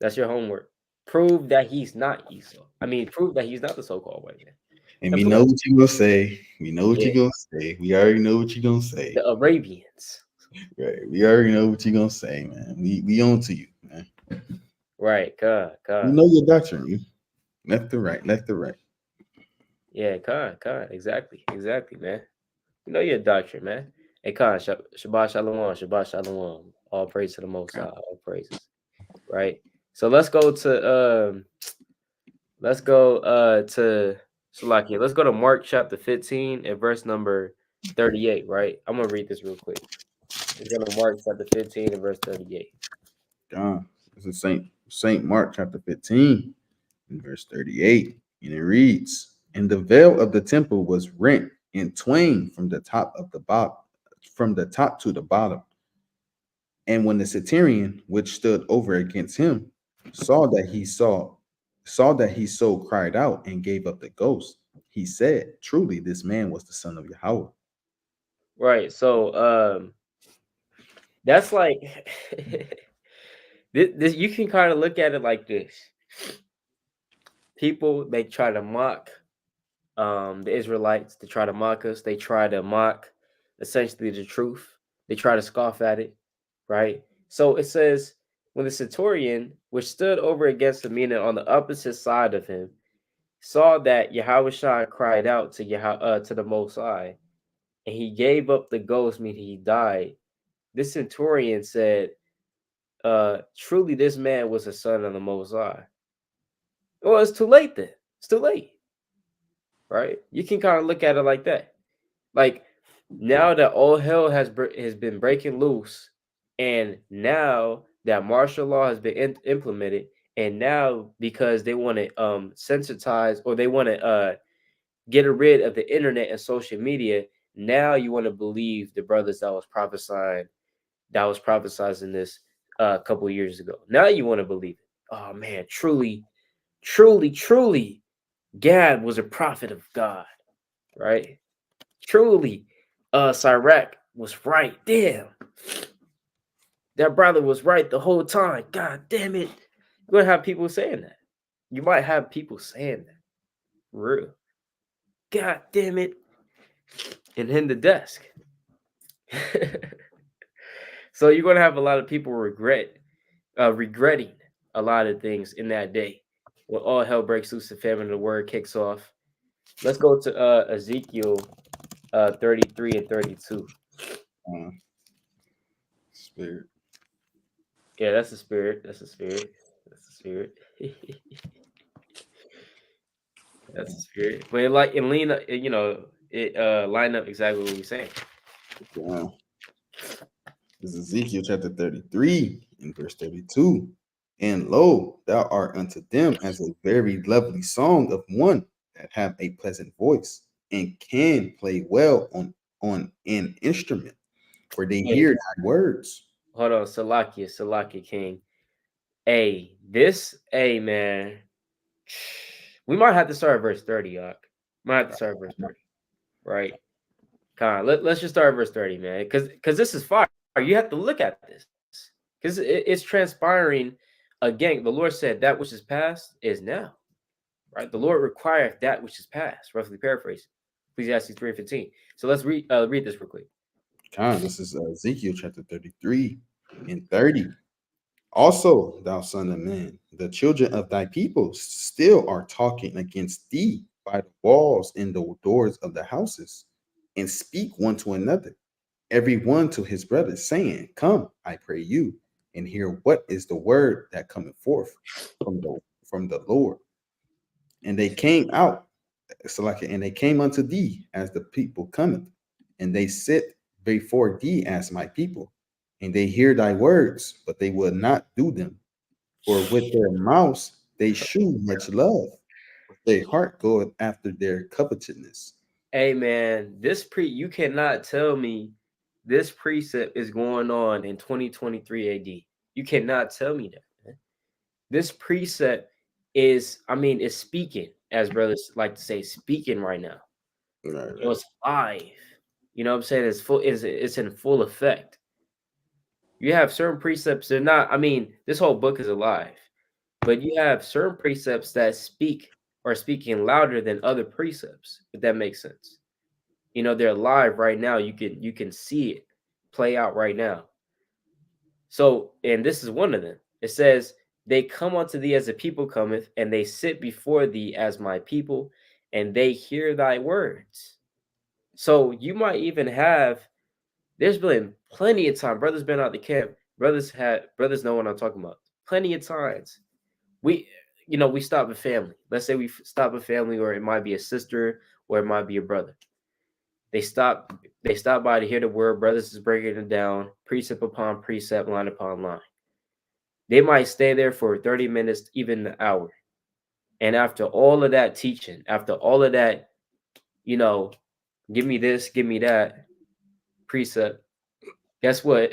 That's your homework. prove that he's not Esau. I mean, prove that he's not the so-called white man. And we Simple know as what you're gonna say. We know what yeah, you're gonna say. We already know what you're gonna say. the Arabians. Right. We already know what you're gonna say, man. We on to you, man. Right, We God. know your doctrine. You left to right, left to right. Yeah, God. Exactly, man. You know your doctrine, man. Hey, Khan, Shabbat Shalom. All praise to the Most High, all praises. Right. So let's go to Salakia. Let's go to Mark chapter 15 and verse number 38. Right. I'm gonna read this real quick. Let's go to Mark chapter 15 and verse 38. God. This is Saint Mark chapter 15 and verse 38. And it reads, and the veil of the temple was rent in twain from the top to the bottom. And when the centurion which stood over against him saw that he so cried out and gave up the ghost, he said, truly this man was the son of Yahweh. Right. So that's like this you can kind of look at it like this. People they try to mock the Israelites, they try to mock us, they try to mock essentially the truth, they try to scoff at it, right? So it says, when the centurion, which stood over against the meaning on the opposite side of him, saw that Yahushua cried out to to the Most High, and he gave up the ghost, meaning he died. This centurion said, truly this man was a son of the Most High. Well, it's too late then. It's too late, right? You can kind of look at it like that. Like, now that all hell has been breaking loose, and now that martial law has been implemented, and now because they want to sensitize, or they want to get rid of the internet and social media, now you want to believe the brothers that was prophesizing this a couple years ago. Now you want to believe it. Oh man, truly, Gad was a prophet of God, right? Truly, Sirach was right. Damn, that brother was right the whole time. God damn it. You're gonna have people saying that. You might have people saying that. For real. God damn it. And in the desk. So you're gonna have a lot of people regretting a lot of things in that day. When all hell breaks loose, the famine of the word kicks off. Let's go to Ezekiel 33 and 32. Spirit. Yeah, that's the spirit. That's the spirit. That's the spirit. That's the spirit. But it line up exactly what we're saying. Yeah. This is Ezekiel chapter 33 and verse 32. And lo, thou art unto them as a very lovely song of one that have a pleasant voice and can play well on an instrument, for they Hey, hear thy words. hold on, Salakia King. Man. We might have to start at verse 30, Yuck. Might have to start at verse 30. Right. Let's just start at verse 30, man. Because this is fire. You have to look at this. Because it's transpiring again. The Lord said that which is past is now. Right? The Lord required that which is past, roughly paraphrasing. Ecclesiastes 3:15. So let's read this real quick. This is Ezekiel chapter 33 and 30. Also, thou son of man, the children of thy people still are talking against thee by the walls and the doors of the houses, and speak one to another, every one to his brother, saying, come, I pray you, and hear what is the word that cometh forth from the Lord. And they came out, and they came unto thee as the people cometh, and they sit before thee as my people, and they hear thy words, but they will not do them. For with their mouths they shew much love, but their heart goeth after their covetousness. Hey man, you cannot tell me this precept is going on in 2023 AD. You cannot tell me that. Man. This precept is speaking, as brothers like to say, speaking right now. Right. It's live. You know what I'm saying? It's in full effect. You have certain precepts, they're not, this whole book is alive. But you have certain precepts that are speaking louder than other precepts, if that makes sense. They're live right now. You can see it play out right now. So, and this is one of them. It says, they come unto thee as a people cometh, and they sit before thee as my people, and they hear thy words. So you might even have, there's been plenty of time, brothers been out the camp, brothers know what I'm talking about. Plenty of times. We stop a family. Let's say we stop a family, or it might be a sister, or it might be a brother. They stop by to hear the word. Brothers is breaking it down, precept upon precept, line upon line. They might stay there for 30 minutes, even an hour. And after all of that teaching, after all of that, give me this, give me that precept, guess what?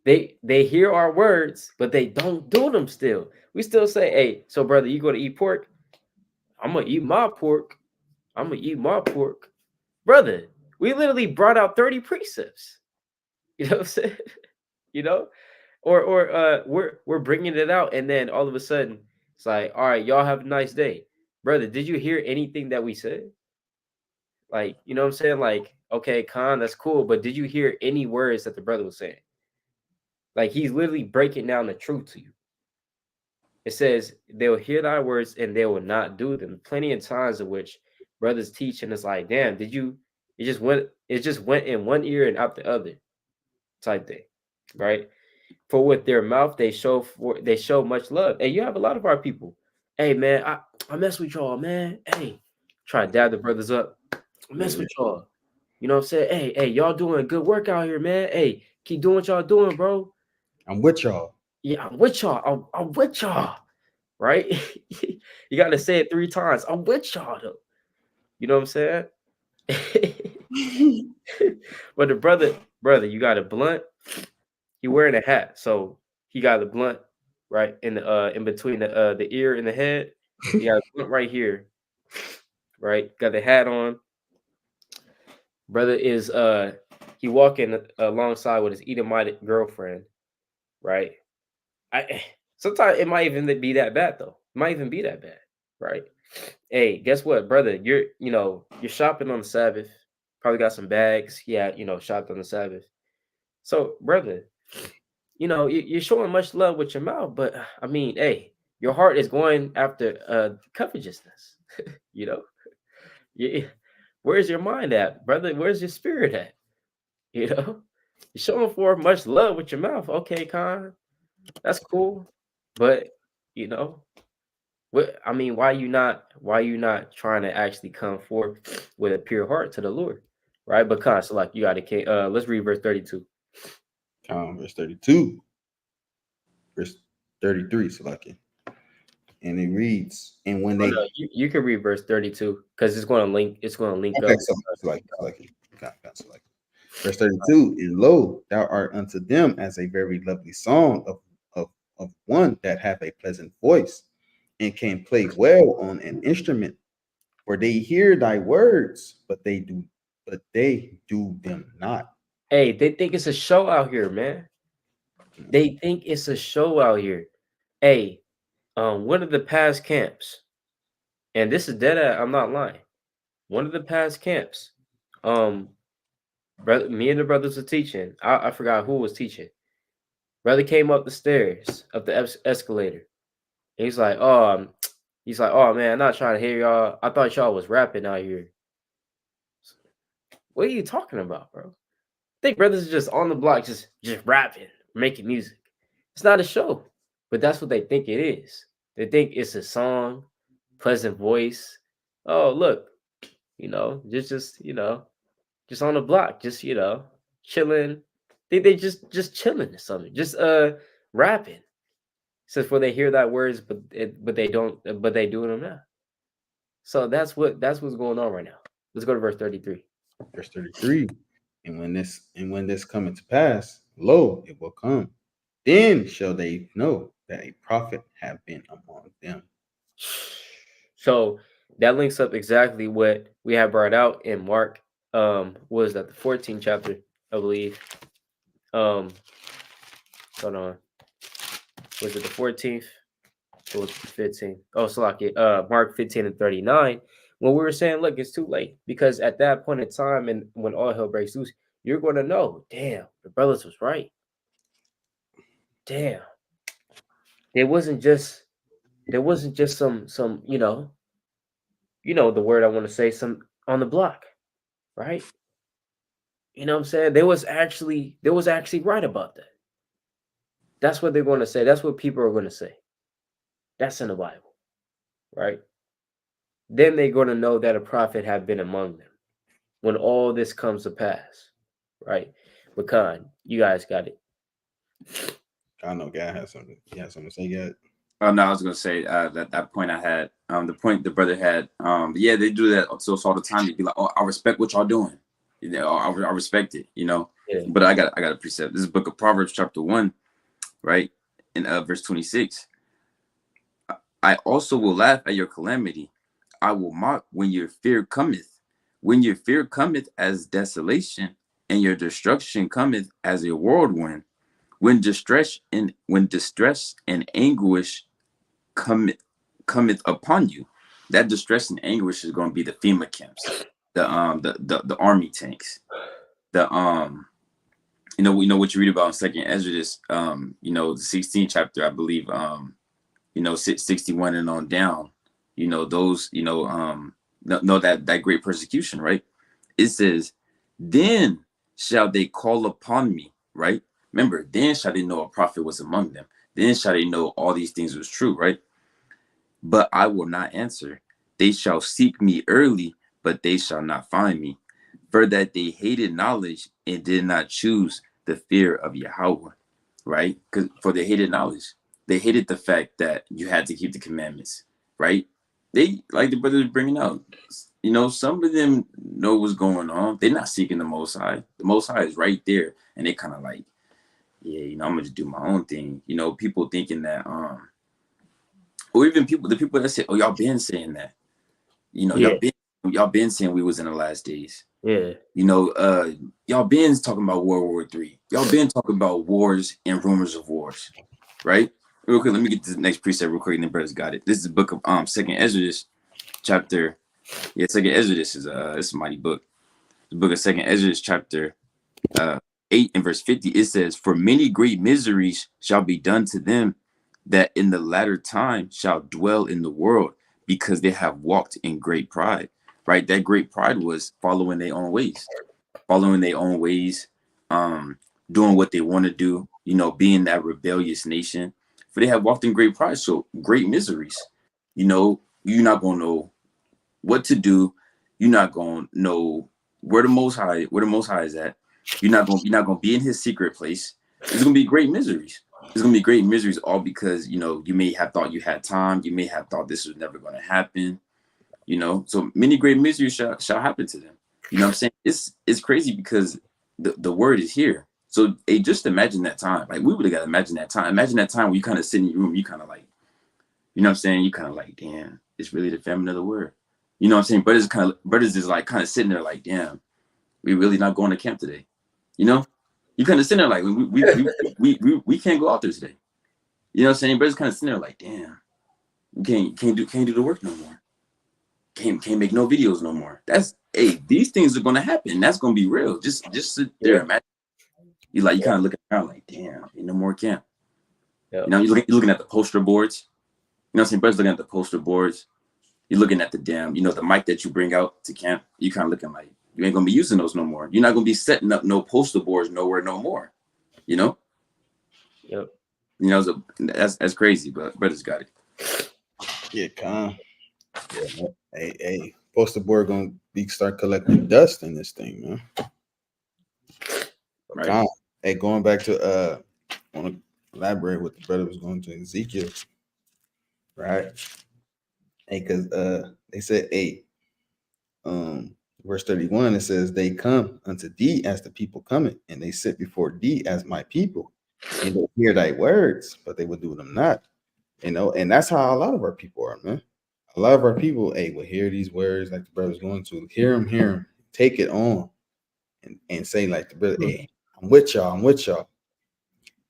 They hear our words, but they don't do them still. We still say, hey, so brother, you going to eat pork? I'm going to eat my pork. I'm going to eat my pork. Brother, we literally brought out 30 precepts. You know what I'm saying? you know? Or we're bringing it out, and then all of a sudden it's like, all right, y'all have a nice day. Brother, did you hear anything that we said? Like, you know what I'm saying? Like, okay, Khan, that's cool, but did you hear any words that the brother was saying? Like, he's literally breaking down the truth to you. It says they'll hear thy words and they will not do them. Plenty of times in which brothers teach, and it's like, damn, it just went in one ear and out the other type thing, right? For with their mouth they show much love. And you have a lot of our people. Hey man, I mess with y'all, man. Hey, try to dab the brothers up. I mess with y'all. You know what I'm saying? Hey, y'all doing good work out here, man. Hey, keep doing what y'all doing, bro. I'm with y'all. Yeah, I'm with y'all. I'm with y'all. Right? You gotta say it 3 times. I'm with y'all though. You know what I'm saying? But the brother, you got a blunt. He wearing a hat, so he got a blunt right in between the ear and the head. He got a blunt right here, right? Got the hat on. Brother is he walking alongside with his Edomite girlfriend, right? I Sometimes it might even be that bad though. It might even be that bad, right? Hey, guess what, brother? You're shopping on the Sabbath. Probably got some bags. Yeah, shopped on the Sabbath. So, brother, you're showing much love with your mouth, but I mean, hey, your heart is going after covetousness. you know, yeah. Where's your mind at, brother? Where's your spirit at? You know, you're showing for much love with your mouth. Okay, Khan, that's cool, but you know, what I mean, why you not trying to actually come forth with a pure heart to the Lord, right? Because so like you got to let's read verse 32. Verse 32, verse 33, so like it. And it reads, and when Oh they no, you can read verse 32 because it's gonna link okay, up. so like it. So like it. Verse 32, and lo, thou art unto them as a very lovely song of one that hath a pleasant voice and can play well on an instrument. For they hear thy words, but they do them not. Hey, they think it's a show out here, man. They think it's a show out here. Hey, one of the past camps, and this is I'm not lying. One of the past camps, um, brother, me and the brothers were teaching. I forgot who was teaching. Brother came up the stairs of the escalator. And he's like, oh man, I'm not trying to hear y'all. I thought y'all was rapping out here. What are you talking about, bro? I think brothers are just on the block, just rapping, making music. It's not a show, but that's what they think it is. They think it's a song, pleasant voice. Oh, look, just on the block, just chilling. They just chilling or something, just rapping. Says for they hear that words, but they don't, but they do them now. So that's what's going on right now. Let's go to verse 33. Verse 33. And when this cometh to pass, lo, it will come. Then shall they know that a prophet have been among them. So that links up exactly what we have brought out in Mark. Was that the 14th chapter, I believe? Hold on. Was it the 14th? What was 15? Oh, so like it, Mark 15 and 39. When we were saying, look, it's too late because at that point in time, and when all hell breaks loose, you're going to know, damn, the brothers was right. Damn, there wasn't just some the word I want to say, some on the block, right? You know what I'm saying? There was actually right about that. That's what they're going to say. That's what people are going to say. That's in the Bible, right? Then they're going to know that a prophet have been among them when all this comes to pass, right? Makan, you guys got it. I know guy has something. He has something to say. Yet. Oh no, I was gonna say that point I had, the point the brother had, yeah, they do that to us all the time. They'd be like, "Oh, I respect what y'all doing," I respect it, Yeah. But I got a precept. This is Book of Proverbs, chapter 1, right, in verse 26. I also will laugh at your calamity. I will mock when your fear cometh. When your fear cometh as desolation, and your destruction cometh as a whirlwind. When distress and anguish cometh upon you. That distress and anguish is going to be the FEMA camps, the army tanks, the what you read about in Second Exodus, the 16th chapter, I believe, 61 and on down, those, know that great persecution, right? It says, then shall they call upon me, right? Remember, then shall they know a prophet was among them. Then shall they know all these things was true, right? But I will not answer. They shall seek me early, but they shall not find me. For that they hated knowledge and did not choose the fear of Yahweh, right? Because for they hated knowledge. They hated the fact that you had to keep the commandments, right? They, like the brother was bringing out, some of them know what's going on. They're not seeking the Most High. The Most High is right there. And they kind of like, yeah, I'm going to do my own thing. People thinking that, or even the people that say, "Oh, y'all been saying that," Yeah. y'all been saying we was in the last days. Yeah. Y'all been talking about World War III. Y'all been talking about wars and rumors of wars, right? Real quick, let me get this next precept real quick, and then brothers got it. This is the book of Second Exodus, chapter. Yeah, Second Exodus is it's a mighty book. The book of Second Exodus, chapter 8 and verse 50. It says, "For many great miseries shall be done to them that in the latter time shall dwell in the world, because they have walked in great pride." Right? That great pride was following their own ways, doing what they want to do, being that rebellious nation. For they have walked in great pride, so great miseries. You're not gonna know what to do. You're not gonna know where the Most High is at. You're not gonna be in His secret place. It's gonna be great miseries. It's gonna be great miseries, all because you may have thought you had time. You may have thought this was never gonna happen. So many great miseries shall happen to them. You know what I'm saying? It's crazy because the word is here. So hey, just imagine that time. Like, we would have got to imagine that time. Imagine that time where you kind of sit in your room, you kind of like, you know what I'm saying? You kind of like, damn, it's really the famine of the word. You know what I'm saying? Brothers is like kind of sitting there like, damn, we really not going to camp today. You kind of sitting there like, we can't go out there today. You know what I'm saying? Brothers kind of sitting there like, damn, we can't do the work no more. Can't make no videos no more. These things are gonna happen. That's gonna be real. Just sit there and imagine. You kind of looking around like, damn, ain't no more camp. Yep. You're looking at the poster boards. You know what I'm saying? Brothers looking at the poster boards. You're looking at the the mic that you bring out to camp. You kind of looking like you ain't gonna be using those no more. You're not gonna be setting up no poster boards nowhere no more. Yep. So that's crazy, but brothers got it. Yeah, yeah. Hey, poster board gonna start collecting dust in this thing, man. Right. Hey, going back to I want to elaborate what the brother was going to Ezekiel, right? Hey, because they said verse 31, it says, "They come unto thee as the people coming, and they sit before thee as my people, and they hear thy words, but they will do them not." And that's how a lot of our people are, man. A lot of our people, will hear these words like the brother's going to hear them, take it on, and say like the brother, "Hey, I'm with y'all,"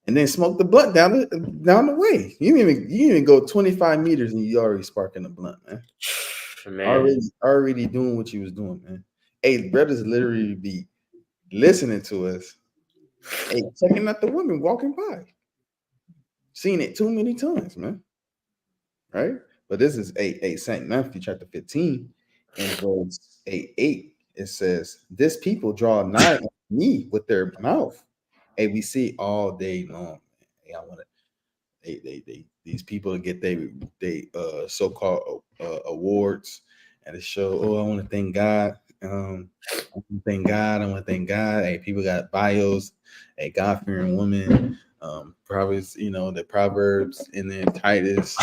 and then smoke the blunt down the way. You didn't even go 25 meters and you already sparking the blunt, man. Man. Already doing what you was doing, man. Hey, brothers literally be listening to us. Hey, checking out the women walking by. Seen it too many times, man. Right? But this is a St. Matthew chapter 15 and verse 8. It says, "This people draw nigh unto me with their mouth." Hey, we see all day long. Hey, I want to they these people get they so-called awards and to show, oh, I want to thank God. I want to thank God. I want to thank God. Hey, people got bios, a God-fearing woman, Proverbs, the Proverbs, and then Titus,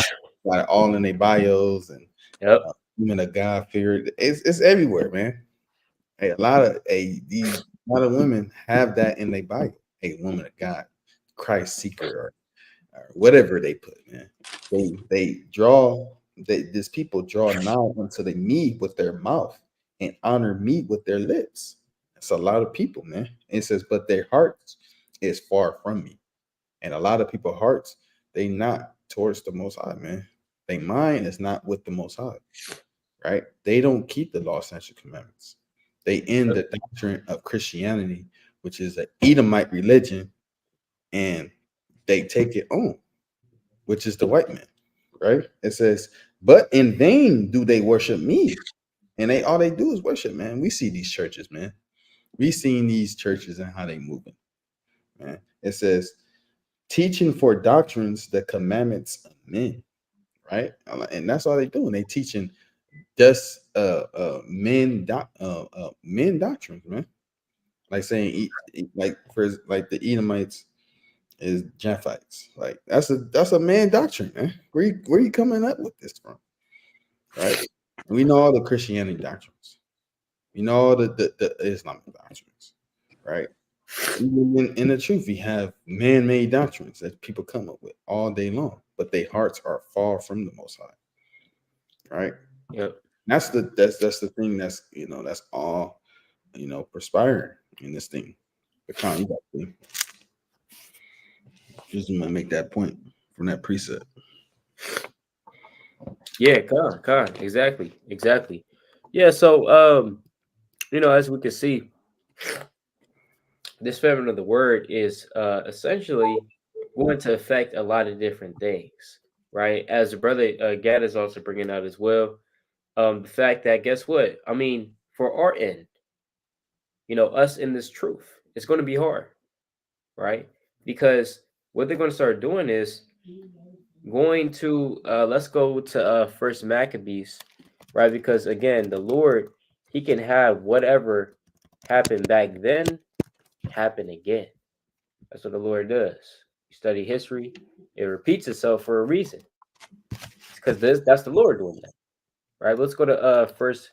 got it all in their bios, and Yep. women of God feared. It's everywhere, man. Hey, a lot of women have that in their bio. A woman of God, Christ seeker, or whatever they put, man. These people draw nigh unto the me with their mouth and honor me with their lips. It's a lot of people, man. It says, but their hearts is far from me. And a lot of people's hearts, they not towards the Most High, man. Their mind is not with the Most High, right? They don't keep the law, statutes, commandments. They end the doctrine of Christianity, which is an Edomite religion, and they take it on, which is the white man, right? It says, but in vain do they worship me. And all they do is worship, man. We see these churches, man. We seen these churches and how they moving, man. It says, teaching for doctrines the commandments of men, right? And that's all they doing. They teaching just men doctrines, man. Like saying like the Edomites is Japhites. Like that's a man doctrine, man. Where you coming up with this from? Right? We know all the Christianity doctrines. We know all the Islamic doctrines, right? Even in the truth, we have man-made doctrines that people come up with all day long, but their hearts are far from the Most High, right? Yep. That's the thing that's all perspiring in this thing. The con thing. Just want to make that point from that precept. Yeah, con, exactly. Yeah, so as we can see, this famine of the word is essentially going to affect a lot of different things, right? As the brother Gad is also bringing out as well, the fact that guess what? I mean, for our end, us in this truth, it's going to be hard, right? Because what they're going to start doing is going to let's go to First Maccabees, right? Because again, the Lord, He can have whatever happened back then happen again. That's what the Lord does. You study history, it repeats itself for a reason. Because that's the Lord doing that. Right? Let's go to First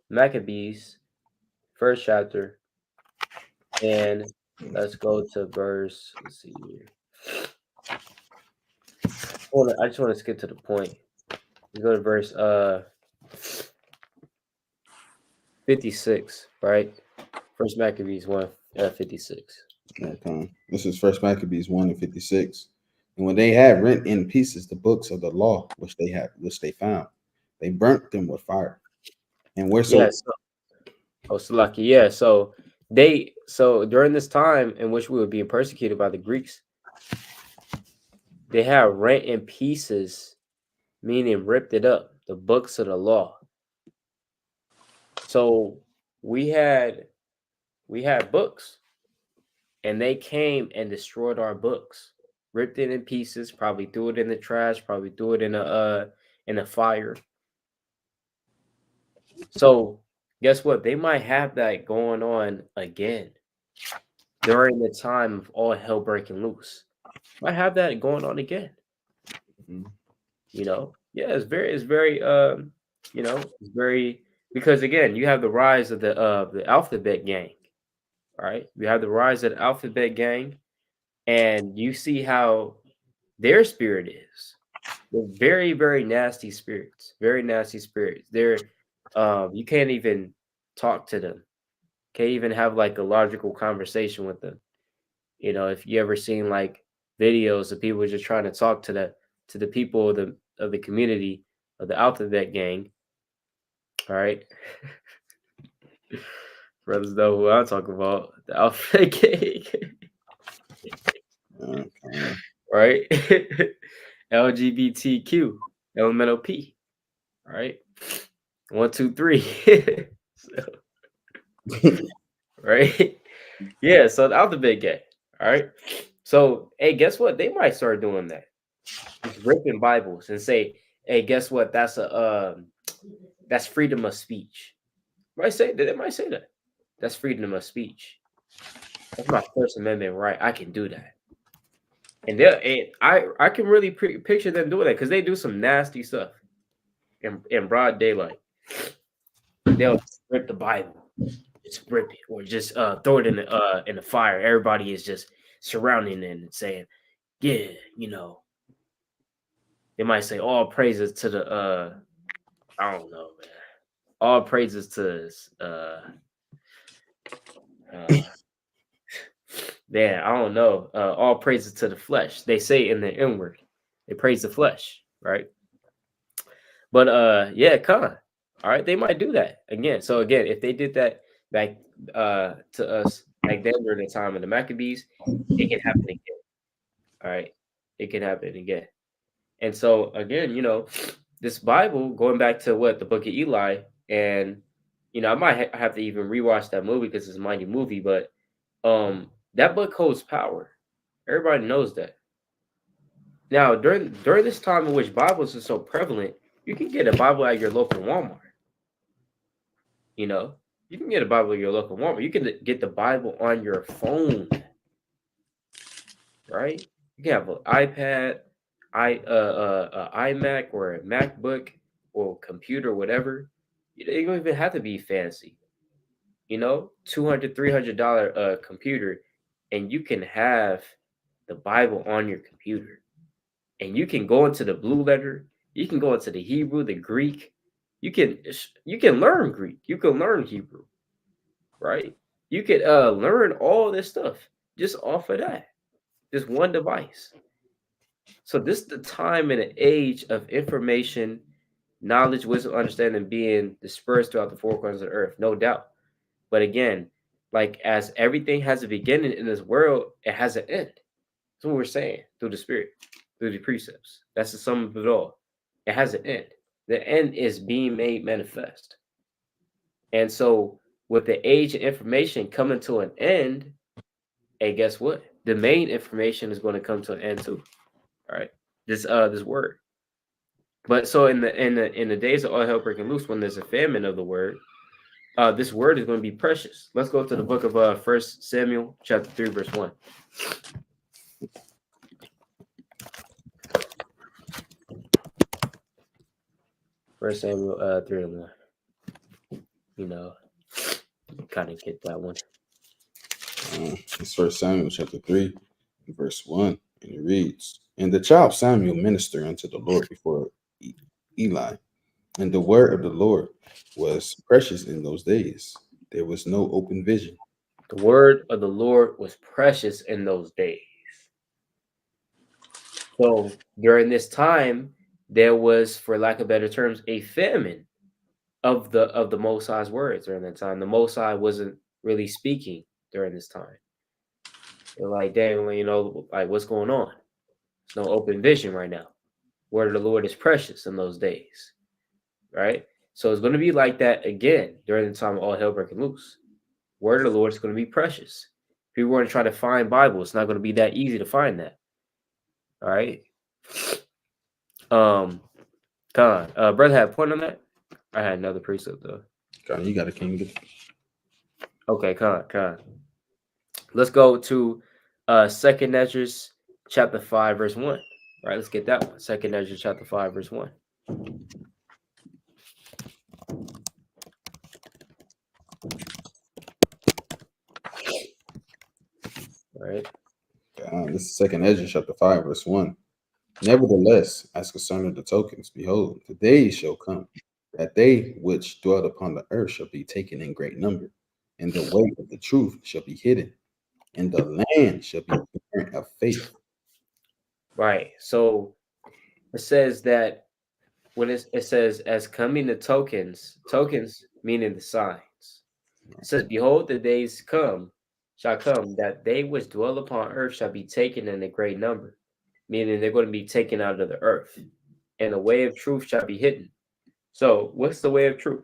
Maccabees, first chapter, and let's go to verse. Let's see here. I just want to skip to the point. We go to verse 56, right? First Maccabees 1:56. Okay. This is First Maccabees 1:56. And when they had rent in pieces the books of the law which they found, they burnt them with fire. And we're so Yes. Salaki. Yeah. So during this time in which we were being persecuted by the Greeks, they had rent in pieces, meaning ripped it up, the books of the law. So we had books, and they came and destroyed our books, ripped it in pieces, probably threw it in the trash, probably threw it in a fire. So guess what? They might have that going on again during the time of all hell breaking loose. Might have that going on again. Mhm. Yeah, it's very it's very, because again, you have the rise of the alphabet gang, right? You have the rise of the alphabet gang, and you see how their spirit is. They're very, very nasty spirits. Very nasty spirits. They're you can't even talk to them. Can't even have like a logical conversation with them. If you ever seen like videos of people just trying to talk to the people of the community of the alphabet gang. All right. Brothers know who I'm talking about. The alphabet gang. Okay. Right? LGBTQ, elemental P. All right. 1, 2, 3. So, right? Yeah, so the alphabet gang. All right. So, hey, guess what? They might start doing that. Just ripping Bibles and say, hey, guess what? That's freedom of speech. They might say that. That's freedom of speech. That's my First Amendment right. I can do that. And I can really picture them doing that because they do some nasty stuff in broad daylight. They'll rip the Bible, just rip it, or just throw it in the fire. Everybody is just surrounding it and saying, "Yeah, you know." They might say, "All praises to the I don't know, man. All praises to man, I don't know. All praises to the flesh." They say in the inward. They praise the flesh, right? But yeah, con. All right, they might do that again. So again, if they did that back to us back then during the time of the Maccabees, it can happen again. All right, it can happen again. And so again, this Bible, going back to what the Book of Eli, and I might have to even rewatch that movie because it's a mighty movie, but that book holds power. Everybody knows that. Now, during this time in which Bibles are so prevalent, you can get a Bible at your local Walmart. You can get a Bible at your local Walmart. You can get the Bible on your phone, right? You can have an iPad, iMac or a MacBook or computer, whatever. You don't even have to be fancy. $200, $300 computer, and you can have the Bible on your computer. And you can go into the blue letter, you can go into the Hebrew, the Greek. You can learn Greek, you can learn Hebrew, right? You could learn all this stuff just off of that. Just one device. So this is the time and the age of information, knowledge, wisdom, understanding being dispersed throughout the four corners of the earth, no doubt. But again, like as everything has a beginning in this world, it has an end. That's what we're saying through the Spirit, through the precepts. That's the sum of it all. It has an end. The end is being made manifest. And so, with the age of information coming to an end, hey, guess what? The main information is going to come to an end too. All right, this word. But so in the days of all hell breaking loose, when there's a famine of the word, this word is going to be precious. Let's go to the book of 1 Samuel chapter 3, verse 1. First Samuel 3 and 1. Kind of get that one. It's 1 Samuel chapter 3, verse 1, and it reads, "And the child Samuel ministered unto the Lord before Eli, and the word of the Lord was precious in those days. There was no open vision." The word of the Lord was precious in those days. So during this time, there was, for lack of better terms, a famine of the Most High's words during that time. The Most High wasn't really speaking during this time. They're like, dang, like what's going on? There's no open vision right now. Word of the Lord is precious in those days, right? So it's going to be like that again during the time of all hell breaking loose. Word of the Lord is going to be precious. If you want to try to find Bible, it's not going to be that easy to find that. All right. Brother had a point on that. I had another precept though. God, you got a king. Okay, Con. Let's go to Second Ezra chapter 5, verse 1. All right, let's get that one. Second Ezra chapter 5, verse 1. All right. This is 2 Ezra chapter 5, verse 1. "Nevertheless, as concerning the tokens, behold, the days shall come, that they which dwell upon the earth shall be taken in great number, and the way of the truth shall be hidden, and the land shall be barren of faith. Right. So it says that when it says as coming the tokens meaning the signs. It says, behold, the days shall come that they which dwell upon earth shall be taken in a great number, meaning they're going to be taken out of the earth, and the way of truth shall be hidden. So, what's the way of truth?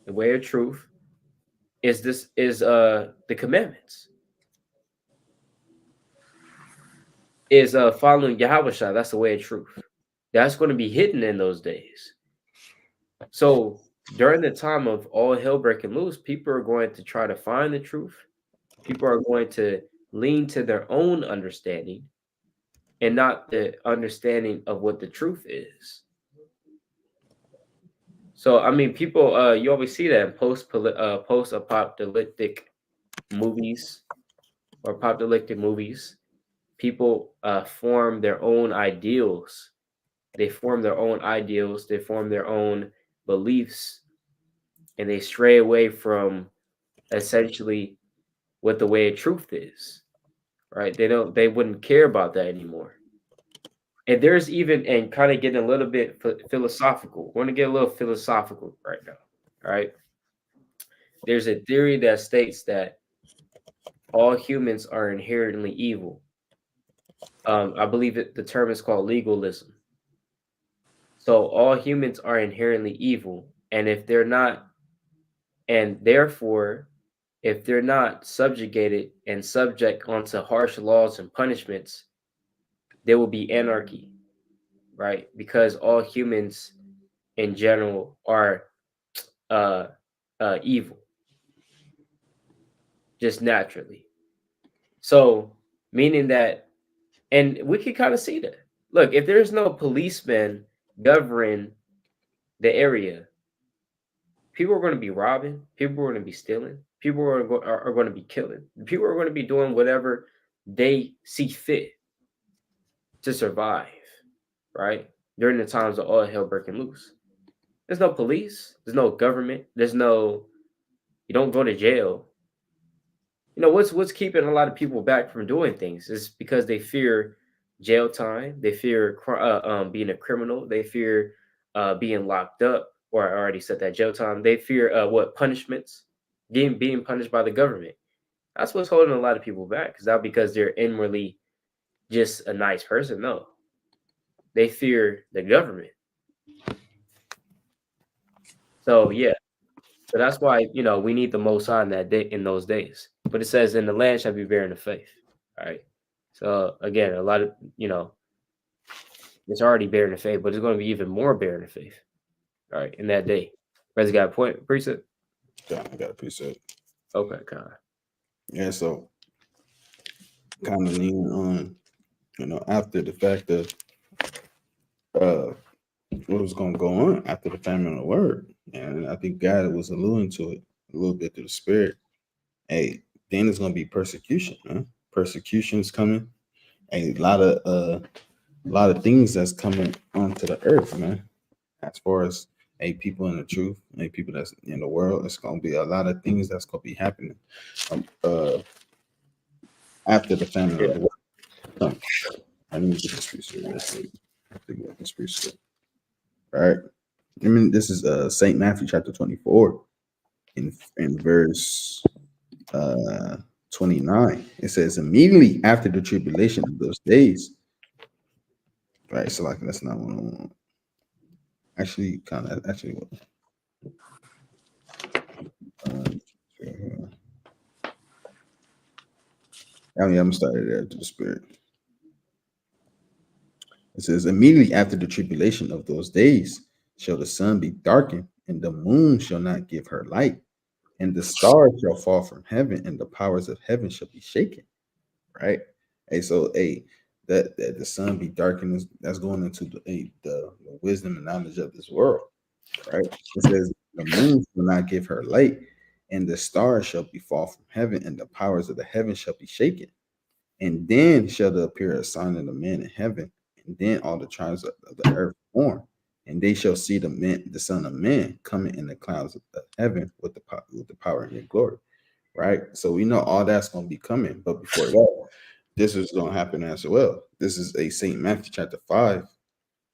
The way of truth is the commandments, is following Yahweh Shah. That's the way of truth. That's going to be hidden in those days. So during the time of all hell breaking loose, people are going to try to find the truth. People are going to lean to their own understanding and not the understanding of what the truth is. So I mean, people, you always see that in post-apocalyptic movies or apocalyptic movies. People form their own ideals. They form their own ideals. They form their own beliefs, and they stray away from essentially what the way of truth is. Right? They wouldn't care about that anymore. And there's even, and kind of getting a little bit philosophical. We're going to get a little philosophical right now. All right. There's a theory that states that all humans are inherently evil. I believe the term is called legalism. So all humans are inherently evil. And if they're not, and therefore, if they're not subjugated and subject onto harsh laws and punishments, there will be anarchy, right? Because all humans in general are uh, evil, just naturally. So, meaning that, and we can kind of see that. Look, if there's no policeman governing the area, people are going to be robbing, people are going to be stealing, people are going to be killing, people are going to be doing whatever they see fit to survive, right? During the times of all hell breaking loose. There's no police, there's no government, you don't go to jail. You know what's keeping a lot of people back from doing things is because they fear jail time, they fear being a criminal, they fear being locked up, or I already said that, jail time. They fear what punishments, being punished by the government. That's what's holding a lot of people back. Is not because they're inwardly just a nice person. No, they fear the government. So yeah, so that's why we need the Most High in that day, in those days. But it says, "In the land shall be bearing the faith." All right. So again, a lot of it's already bearing the faith, but it's going to be even more bearing the faith. All right, in that day. Brother's got a point, precept. Yeah, I got a precept. Okay, kind of. Yeah, so kind of leaning on, after the fact of what was going to go on after the famine of the word, and I think God was alluding to it a little bit through the Spirit. Hey, then there's going to be persecution, man. Persecution is coming. A lot of things that's coming onto the earth, man. As far as people in the truth, people that's in the world, it's gonna be a lot of things that's gonna be happening after the famine of the world. I need to get this research. I think I this research. All right. I mean, this is Saint Matthew chapter 24 in verse 29. It says, immediately after the tribulation of those days. Right, so like that's not what I want. Actually, kind of actually. I'm gonna start it there to the Spirit. It says, immediately after the tribulation of those days shall the sun be darkened, and the moon shall not give her light, and the stars shall fall from heaven, and the powers of heaven shall be shaken. Right? Hey, so that the sun be darkened, that's going into the wisdom and knowledge of this world. Right? It says the moon shall not give her light, and the stars shall be fall from heaven, and the powers of the heaven shall be shaken. And then shall there appear a sign of the man in heaven, and then all the tribes of the earth born, and they shall see the Son of Man coming in the clouds of heaven with the power and the glory. Right. So we know all that's going to be coming, but before that, this is going to happen as well. This is a St. Matthew chapter 5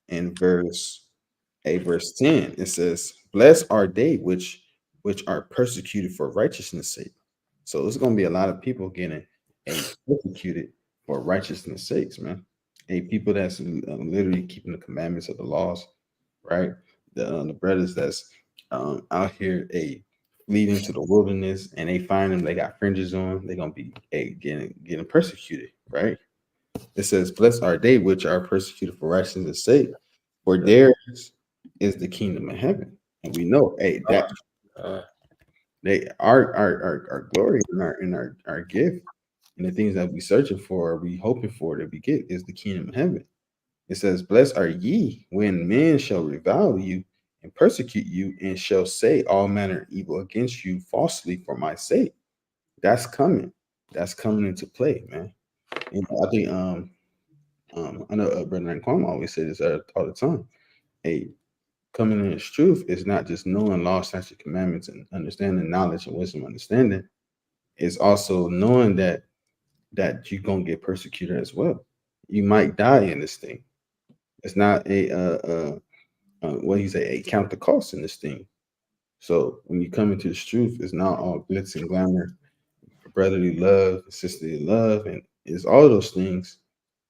and verse 10. It says, "Blessed are they which are persecuted for righteousness' sake." So there's going to be a lot of people getting persecuted for righteousness' sakes, man. People that's literally keeping the commandments of the laws, right? The brothers that's out here leading to the wilderness, and they find them, they got fringes on, they're gonna be getting persecuted, right? It says, "Blessed are they which are persecuted for righteousness' sake, for theirs is the kingdom of heaven." And we know, that they our glory and our gift and the things that we searching for, we hoping for that we get is the kingdom of heaven. It says, "Blessed are ye when men shall revile you and persecute you, and shall say all manner of evil against you falsely for my sake." That's coming. That's coming into play, man. And I think I know Brother Kwame always say this all the time. Hey, coming in its truth is not just knowing law, statute, commandments, and understanding knowledge and wisdom, understanding. It's also knowing that you're gonna get persecuted as well. You might die in this thing. It's not what he say, count the cost in this thing. So when you come into this truth, it's not all glitz and glamour, brotherly love, sisterly love, and it's all those things.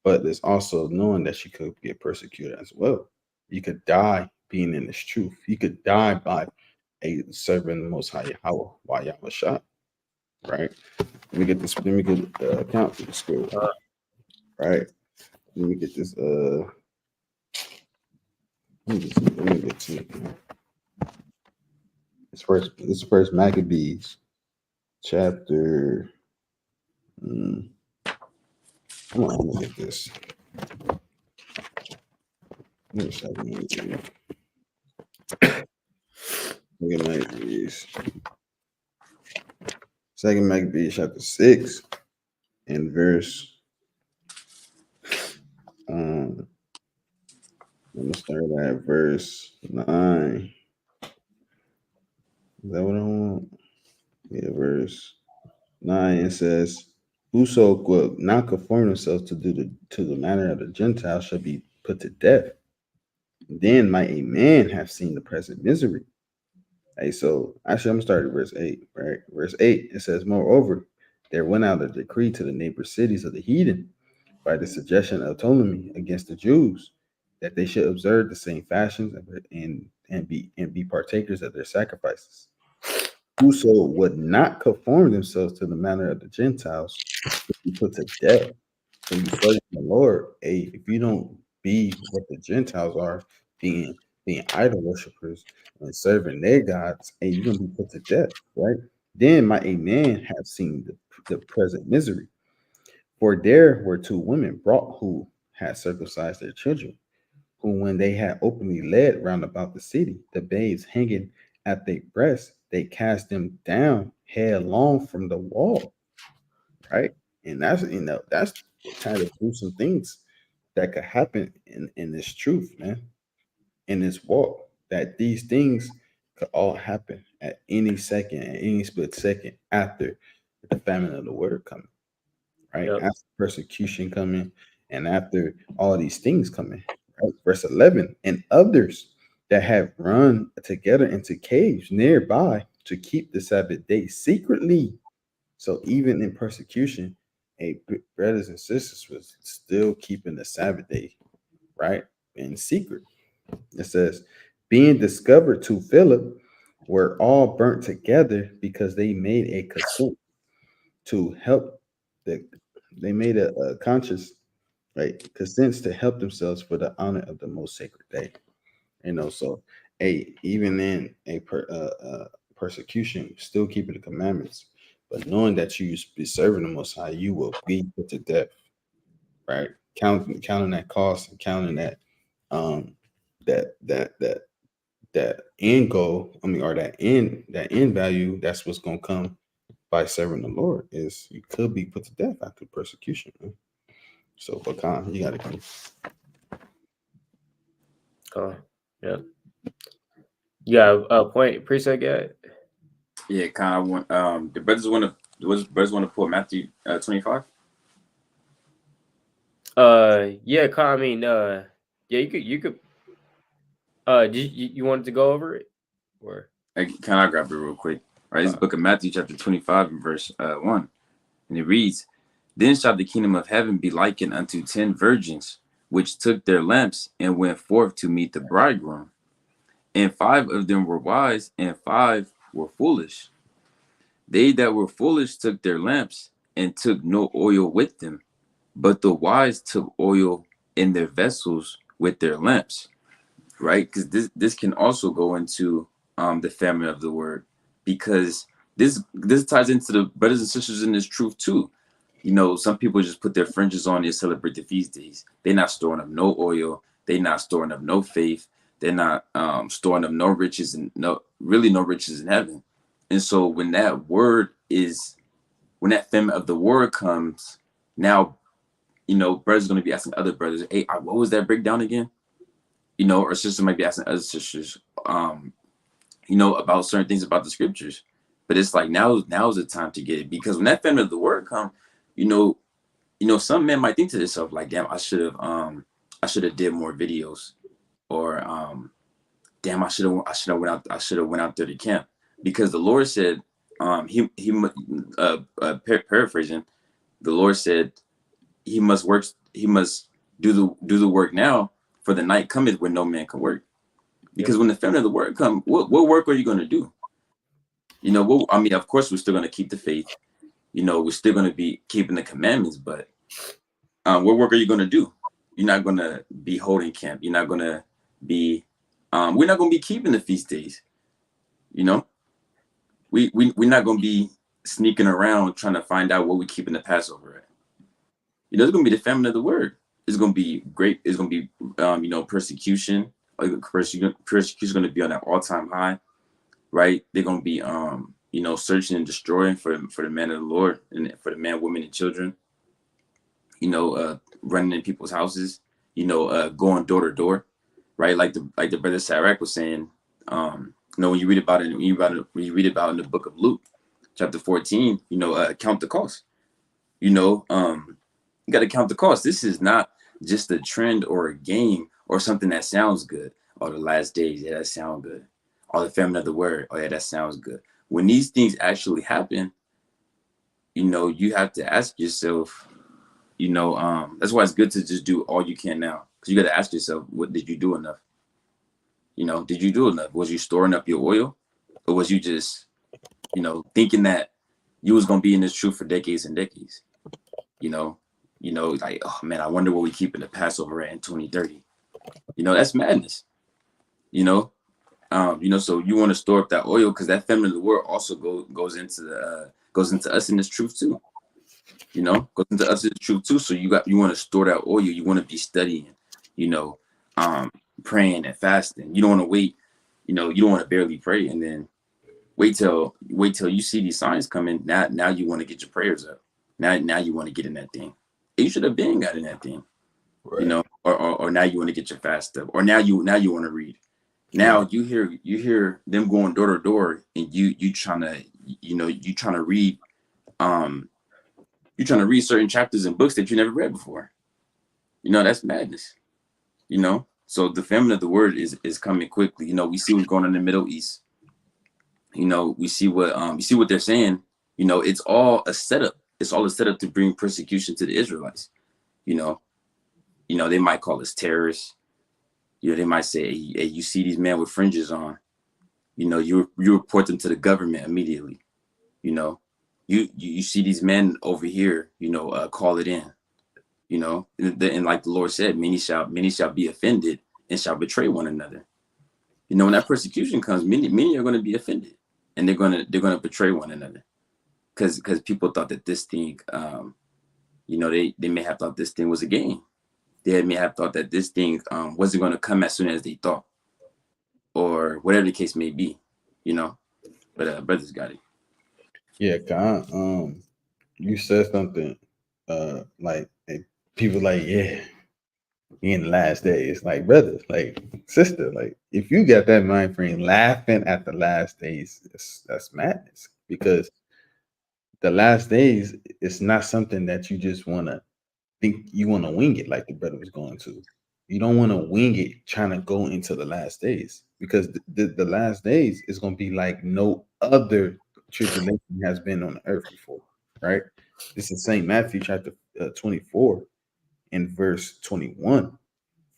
But there's also knowing that you could get persecuted as well. You could die being in this truth. You could die by serving the Most High Yahweh while y'all was shot. Right? Let me get this. Let me get account for the school. Right? Let me get this. Let me get to it. This first Maccabees chapter. Come on, let me get this. Look at Maccabees. Second Maccabees chapter 6 and verse. I'm gonna start at verse 9. Is that what I want? Yeah, verse 9. It says, "Whoso will not conform themselves to the manner of the Gentiles shall be put to death. Then might a man have seen the present misery." Hey, so actually, I'm gonna start at verse 8, right? Verse 8, it says, "Moreover, there went out a decree to the neighbor cities of the heathen by the suggestion of Ptolemy against the Jews, that they should observe the same fashions and be partakers of their sacrifices. Whoso would not conform themselves to the manner of the Gentiles should be put to death." So you serve the Lord. If you don't be what the Gentiles are, being idol worshippers and serving their gods, you're gonna be put to death, right? Then might a man have seen the present misery. For there were two women brought who had circumcised their children, who when they had openly led round about the city, the babes hanging at their breasts, they cast them down headlong from the wall, right? And that's the kind of gruesome things that could happen in this truth, man, in this walk. That these things could all happen at any second, at any split second after the famine of the word coming, right? Yep. After persecution coming, and after all these things coming, right? Verse 11, "And others that have run together into caves nearby to keep the Sabbath day secretly." So even in persecution, brothers and sisters was still keeping the Sabbath day, right? In secret. It says, "Being discovered to Philip, were all burnt together because they made a consent to help the they made a conscious, right, consents to help themselves for the honor of the most sacred day." So even in persecution, still keeping the commandments, but knowing that you be serving the Most High, you will be put to death, right? Counting that cost and counting that um that that that that end goal. I mean, or that end value. That's what's gonna come by serving the Lord. Is you could be put to death after persecution. Man. So, Bakan, you gotta come. Yep. You got a point, preset guy? Yeah, kind of want the brothers want to pull Matthew 25. Yeah, I mean, yeah, you could. You wanted to go over it, or Can I grab it real quick? All right, this is uh, the book of Matthew, chapter 25, and verse 1. And it reads, Then shall the kingdom of heaven be likened unto 10 virgins, which took their lamps and went forth to meet the bridegroom. And 5 of them were wise, and 5 were foolish. They that were foolish took their lamps, and took no oil with them. But the wise took oil in their vessels with their lamps. Right? Because this can also go into the family of the word, because this ties into the brothers and sisters in this truth too. You know, some people just put their fringes on and celebrate the feast days. They're not storing up no oil. They're not storing up no faith. They're not storing up no riches, and no riches in heaven. And so when that famine of the word comes, now, brothers are going to be asking other brothers, hey, what was that breakdown again? Or sister might be asking other sisters, about certain things about the scriptures. But it's like now's the time to get it, because when that famine of the word come, you know, some men might think to themselves like, damn, I should have did more videos, or damn, I should have went out there to camp, because the Lord said, paraphrasing, the Lord said he must do the work now, for the night cometh when no man can work. yep, Because when the famine of the word come, what work are you going to do? I mean, of course, we're still going to keep the faith. We're still going to be keeping the commandments, but what work are you going to do? You're not going to be holding camp. You're not going to be, we're not going to be keeping the feast days. We're not going to be sneaking around trying to find out what we keep in the Passover at. It's going to be the famine of the word. It's going to be great. It's going to be, persecution. Persecution is going to be on that all-time high, right? They're going to be, searching and destroying for the man of the Lord, and for the man, women, and children. Running in people's houses. Going door to door, right? Like the brother Sirach was saying. When you read about it, when you read about in the book of Luke, chapter 14, count the cost. You got to count the cost. This is not just a trend or a game or something that sounds good. Oh, the last days, yeah, that sounds good. Or the famine of the word, oh yeah, that sounds good. When these things actually happen, you have to ask yourself, that's why it's good to just do all you can now. Because you got to ask yourself, what did you do enough? Did you do enough? Was you storing up your oil? Or was you just, thinking that you was gonna be in this truth for decades and decades? Like, oh man, I wonder what we keep in the Passover at in 2030. That's madness. So you want to store up that oil, because that famine of the world also goes into us in this truth too. Goes into us in the truth too. So you want to store that oil. You want to be studying, praying and fasting. You don't want to wait. You don't want to barely pray and then wait till you see these signs coming. Now you want to get your prayers up. Now you want to get in that thing. You should have been got in that thing. Right. Or now you want to get your fast up, or now you want to read. Now you hear them going door to door, and you trying to read you're trying to read certain chapters and books that you never read before. That's madness. So the famine of the word is coming quickly. We see what's going on in the Middle East. We see what they're saying. It's all a setup. It's all a setup to bring persecution to the Israelites. They might call us terrorists. They might say, hey, you see these men with fringes on, you report them to the government immediately. You see these men over here, call it in. And like the Lord said, many shall be offended and shall betray one another. When that persecution comes, many are going to be offended, and they're going to betray one another, because people thought that this thing, they may have thought this thing was a game. They may have thought that this thing wasn't going to come as soon as they thought, or whatever the case may be. But brothers got it. Yeah, Con. You said something like, and people like, yeah, we in the last days. Like, brother, like, sister, like, if you got that mind frame laughing at the last days, that's madness. Because the last days is not something that you just want to think you want to wing it like the brother was going to. You don't want to wing it trying to go into the last days, because the last days is going to be like no other tribulation has been on the earth before, right? This is St. Matthew chapter 24 and verse 21.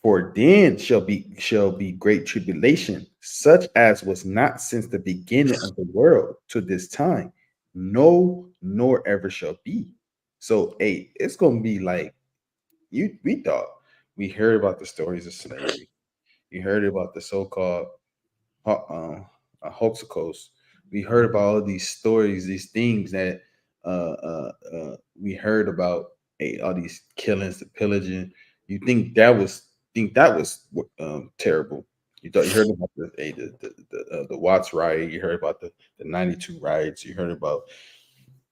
For then shall be great tribulation, such as was not since the beginning of the world to this time, no, nor ever shall be. So, hey, it's gonna be like we thought. We heard about the stories of slavery. You heard about the so-called Hoxicos. We heard about all these stories, these things that we heard about, all these killings, the pillaging. You think that was terrible. You heard about the Watts riot. You heard about the 92 riots. You heard about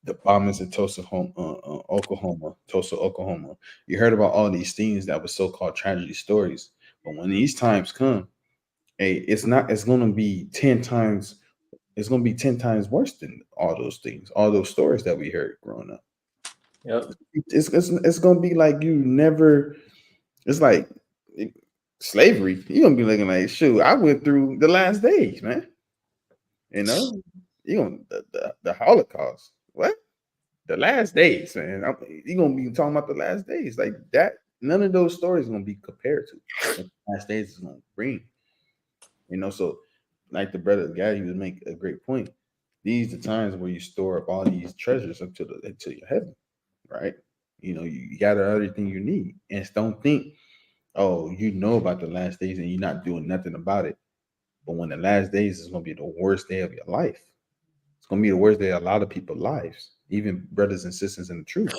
the bombings in Tulsa, Oklahoma. You heard about all these things that were so-called tragedy stories. But when these times come, hey, it's not. It's gonna be 10 times. It's gonna be 10 times worse than all those things, all those stories that we heard growing up. Yep. It's gonna be like you never. It's like slavery. You're gonna be looking like, shoot, I went through the last days, man. You know, you gonna the Holocaust. What? The last days, man. You're gonna be talking about the last days like that. None of those stories are gonna be compared to what the last days is gonna bring. So like the brother Gary would make a great point. These are times where you store up all these treasures until your heaven, right? You gather everything you need, and don't think, oh, you know about the last days and you're not doing nothing about it. But when the last days is gonna be the worst day of your life, it's gonna be the worst day of a lot of people's lives, even brothers and sisters in the truth.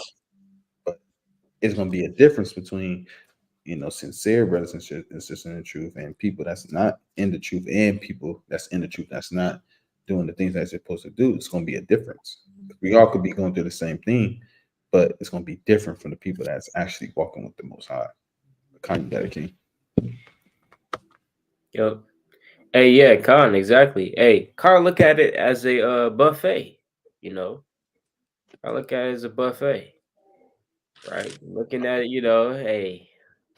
But it's gonna be a difference between sincere brothers and sisters in the truth, and people that's not in the truth, and people that's in the truth that's not doing the things that they're supposed to do. It's going to be a difference. We all could be going through the same thing, but it's going to be different from the people that's actually walking with the Most High. Kind of better, King. Yep. Hey, yeah, Con, exactly. Hey, Carl, look at it as a buffet. I look at it as a buffet, right? Looking at it, hey,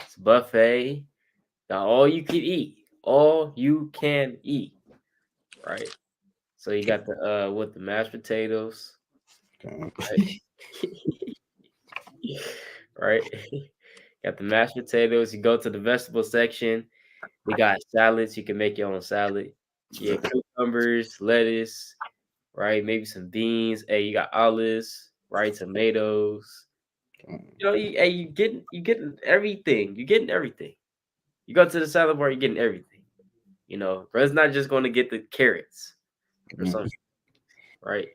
it's a buffet. Now all you can eat, all you can eat, right? So you got the with the mashed potatoes, right? Right? Got the mashed potatoes. You go to the vegetable section. We got salads. You can make your own salad. Yeah, cucumbers, lettuce, right? Maybe some beans. Hey, you got olives, right? Tomatoes. You getting everything. You getting everything. You go to the salad bar, you're getting everything. Bro, it's not just going to get the carrots or something, right?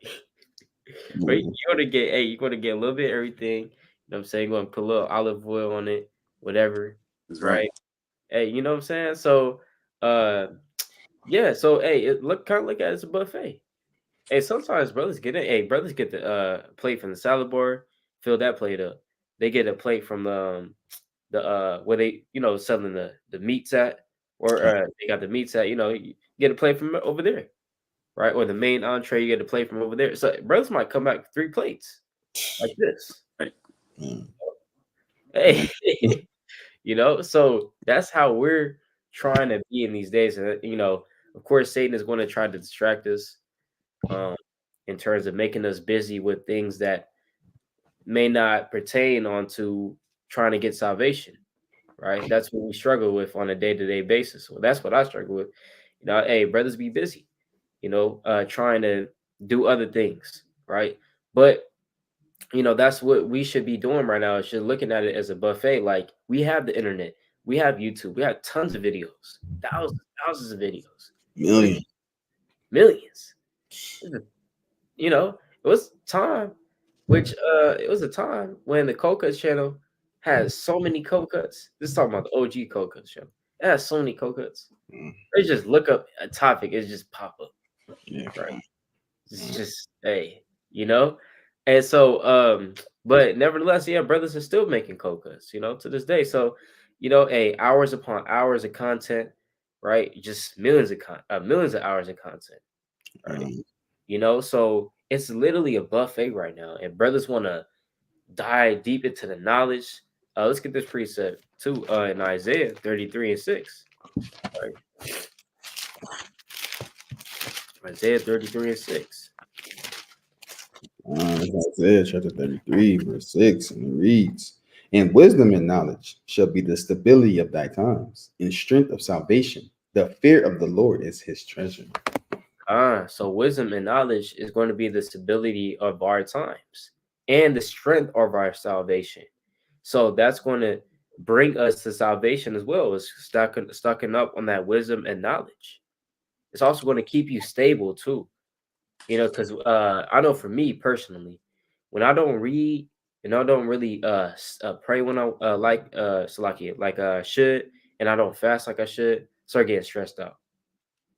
But you're gonna get, hey, you're gonna get a little bit of everything. You know what I'm saying? You're gonna put a little olive oil on it, whatever, That's right. right? Hey, you know what I'm saying? So, yeah. So, hey, kind of look at it as a buffet. Hey, sometimes brothers get the plate from the salad bar, fill that plate up. They get a plate from the where they selling the meats at, or they got the meats at. You get a plate from over there, right? Or the main entree, you get a plate from over there. So brothers might come back with 3 plates like this. Right. Hey, so that's how we're trying to be in these days. And of course, Satan is going to try to distract us in terms of making us busy with things that may not pertain onto trying to get salvation, right? That's what we struggle with on a day-to-day basis. Well, that's what I struggle with. Hey, brothers, be busy, trying to do other things, right? But that's what we should be doing right now. Is just looking at it as a buffet. Like, we have the internet, we have YouTube, we have tons of videos, thousands of videos, Million. millions. It was time, it was a time when the Cold Cuts channel had so many cold cuts. This is talking about the OG Cold Cuts channel. It has so many cold cuts. They just look up a topic, it just pop up, Yeah. right? It's just, hey, and so but nevertheless, yeah, brothers are still making cold cuts, to this day. So, hey, hours upon hours of content, right? Just millions of hours of content, right? So it's literally a buffet right now, and brothers want to dive deep into the knowledge, Let's get this precept too in Isaiah 33 and 6. All right. Isaiah 33 and 6. Isaiah chapter 33, verse 6, and it reads, "And wisdom and knowledge shall be the stability of thy times, and strength of salvation. The fear of the Lord is his treasure." So wisdom and knowledge is going to be the stability of our times and the strength of our salvation. So that's going to bring us to salvation as well as stocking up on that wisdom and knowledge. It's also going to keep you stable too. Because I know for me personally, when I don't read and I don't really pray when I should, and I don't fast like I should, start getting stressed out.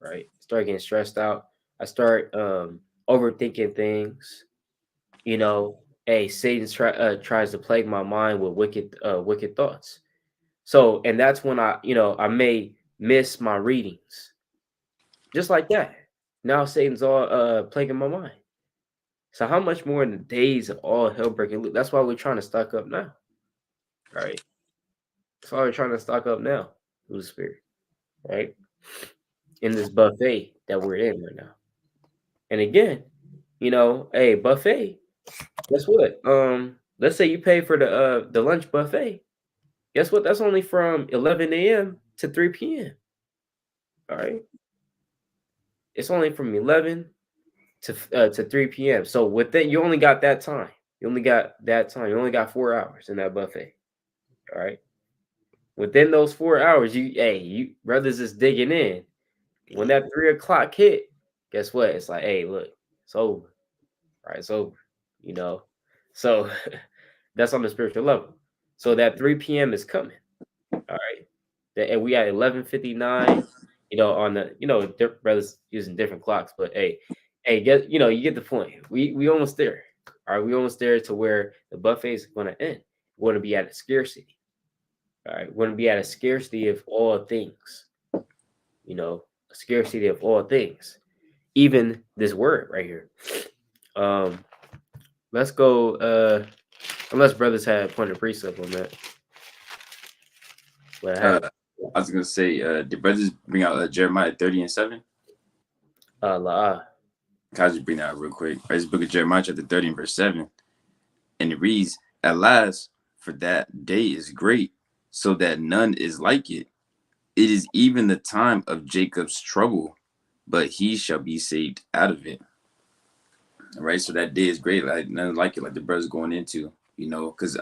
Right? Start getting stressed out. I start overthinking things. Hey, Satan tries to plague my mind with wicked thoughts. So, and that's when I may miss my readings, just like that. Now Satan's all plaguing my mind. So, how much more in the days of all hell breaking loose? That's why we're trying to stock up now, right? That's why we're trying to stock up now through the Spirit, right? In this buffet that we're in right now. And again, hey, buffet. Guess what? Let's say you pay for the lunch buffet. Guess what? That's only from 11 a.m. to 3 p.m. All right. It's only from 11 to 3 p.m. So within you only got that time. You only got that time. You only got 4 hours in that buffet. All right. Within those 4 hours, you brothers is digging in. When that 3 o'clock hit, guess what? It's like, hey, look, it's over. All right, it's over. You know. So that's on the spiritual level. So that 3 p.m. is coming. All right. And we at 11:59. On the brothers using different clocks, but you get the point. We almost there. All right, we almost there to where the buffet is going to end. We're going to be at a scarcity. All right, we're going to be at a scarcity of all things. A scarcity of all things, even this word right here. Let's go. Unless brothers had point of precept on that. But I was gonna say, did brothers bring out Jeremiah 30 and 7? La. I'll just bring that out real quick. This book of Jeremiah chapter 30 and verse 7. And it reads, "At last, for that day is great, so that none is like it. It is even the time of Jacob's trouble, but he shall be saved out of it." All right, so that day is great, like none like it, like the brothers going into, because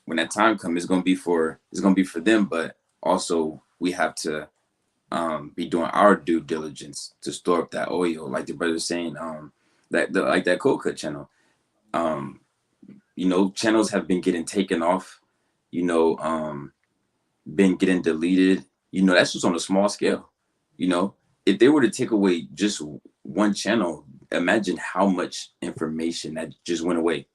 when that time comes, it's gonna be for them, but also we have to be doing our due diligence to store up that oil, like the brother saying, like that cold cut channel. Channels have been getting taken off, been getting deleted. That's just on a small scale. If they were to take away just one channel, imagine how much information that just went away.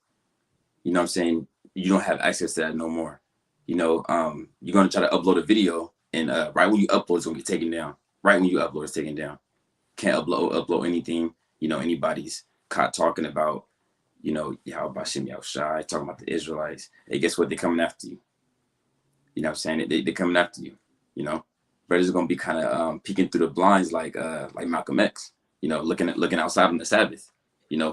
You know what I'm saying? You don't have access to that no more. You're gonna try to upload a video, and right when you upload, it's gonna get taken down. Right when you upload, it's taken down. Can't upload anything. Anybody's caught talking about, Yahweh Bashem Yahushai, talking about the Israelites. Hey, guess what? They're coming after you. You know what I'm saying? They're coming after you. Brothers are gonna be kind of peeking through the blinds like Malcolm X. Looking outside on the Sabbath.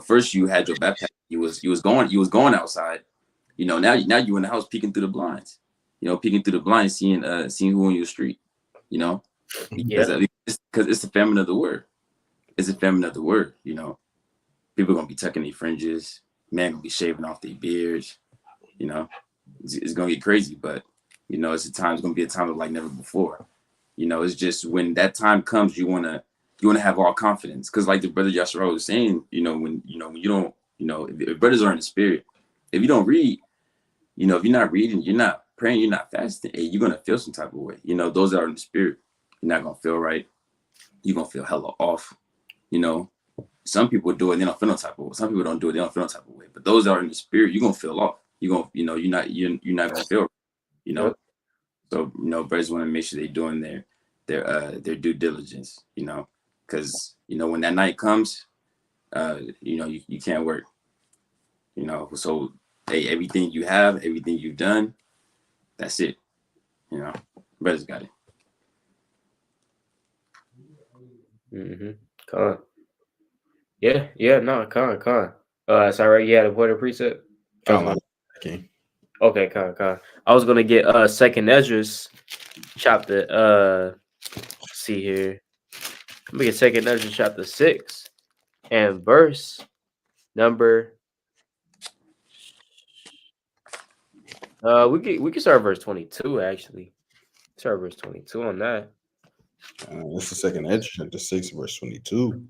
First you had your backpack. You was going outside. Now you in the house peeking through the blinds. Peeking through the blinds, seeing who on your street. Yeah. Because it's the famine of the word. It's a famine of the word. People gonna be tucking their fringes. Man gonna be shaving off their beards. It's gonna get crazy, but it's gonna be a time of like never before. It's just when that time comes, you wanna have all confidence, because like the brother Yashara was saying, when you don't, if brothers are in the spirit, if you don't read, if you're not reading, you're not praying, you're not fasting, you're gonna feel some type of way. Those that are in the spirit, you're not gonna feel right. You're gonna feel hella off. Some people do it, they don't feel no type of way. Some people don't do it, they don't feel no type of way. But those that are in the spirit, you're gonna feel off. You're gonna, you're not gonna feel, Yep. So brothers want to make sure they're doing their due diligence, because when that night comes, you can't work, so hey, everything you have, everything you've done, that's it. You know, brothers got it. Con. Yeah, no, con. Sorry, you had a point of precept? I was Come on, gonna okay. Okay, con. I was gonna get second Ezra's chapter let's see here. Let me get second Ezra chapter 6 and verse number we can start verse 22 actually. Start verse 22 on that. That's the second Ezra, chapter 6, verse 22.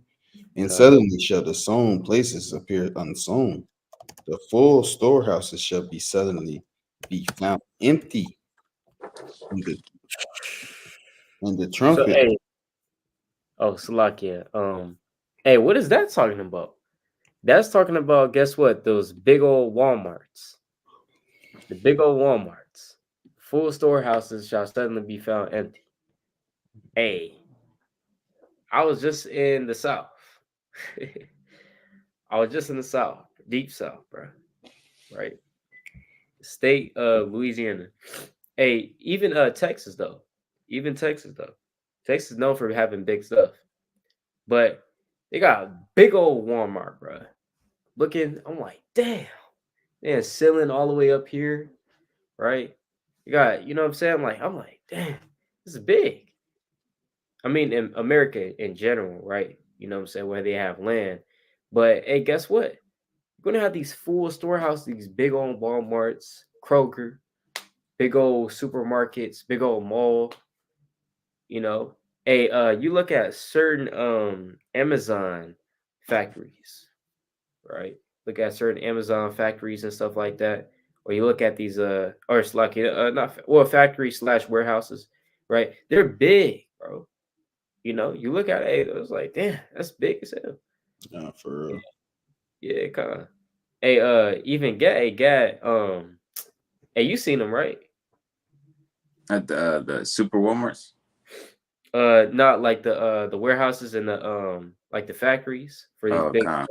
And Con. suddenly shall the sown places appear unsown. The full storehouses shall be suddenly be found empty. And the So trumpet, hey, Salakia. Hey, what is that talking about? That's talking about, guess what? Those big old Walmarts. The big old Walmarts. Full storehouses shall suddenly be found empty. Hey, I was just in the South. I was just in the South, deep South, bro. Right? State of Louisiana. Hey, even Texas though. Even Texas though. Texas is known for having big stuff. But they got a big old Walmart, bro. Looking, I'm like, damn. Man, ceiling all the way up here, right? You got, you know what I'm saying? I'm like, damn, this is big. I mean, in America in general, right? You know what I'm saying? Where they have land. But hey, guess what? You're gonna have these full storehouses, these big old Walmarts, Kroger, big old supermarkets, big old mall, you know. Hey, you look at certain Amazon factories, right? Look at certain Amazon factories and stuff like that. Or you look at these or it's like not factories slash warehouses, right? They're big, bro. You know, you look at it, it was like, damn, that's big as hell. for real. Yeah, kind of. Hey, even hey, you seen them, right? At the super Walmarts. Not like the warehouses and the like the factories for these Oh, big con.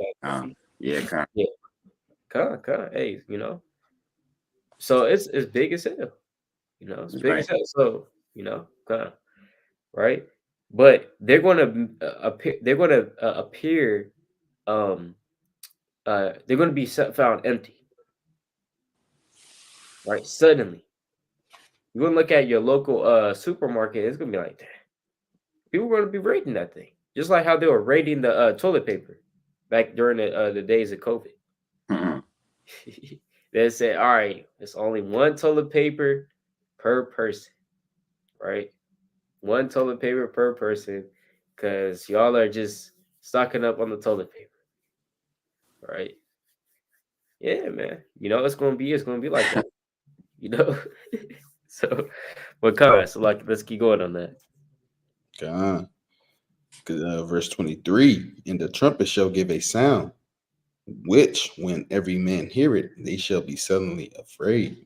Yeah, con. yeah, kind. Hey, you know, so it's big as hell. You know, it's big Right. as hell. So you know, kind of right. But they're going to appear. They're going to appear. Um, they're going to be found empty, right? Suddenly, you're going to look at your local supermarket. It's going to be like, damn, people are going to be raiding that thing, just like how they were raiding the toilet paper back during the days of COVID. Mm-hmm. They said, all right, it's only one toilet paper per person, right? One toilet paper per person, because y'all are just stocking up on the toilet paper, right? Yeah, man. You know it's gonna be like that. You know, so what kind? So like, let's keep going on that. God. Verse 23. And the trumpet shall give a sound, which when every man hear it, they shall be suddenly afraid.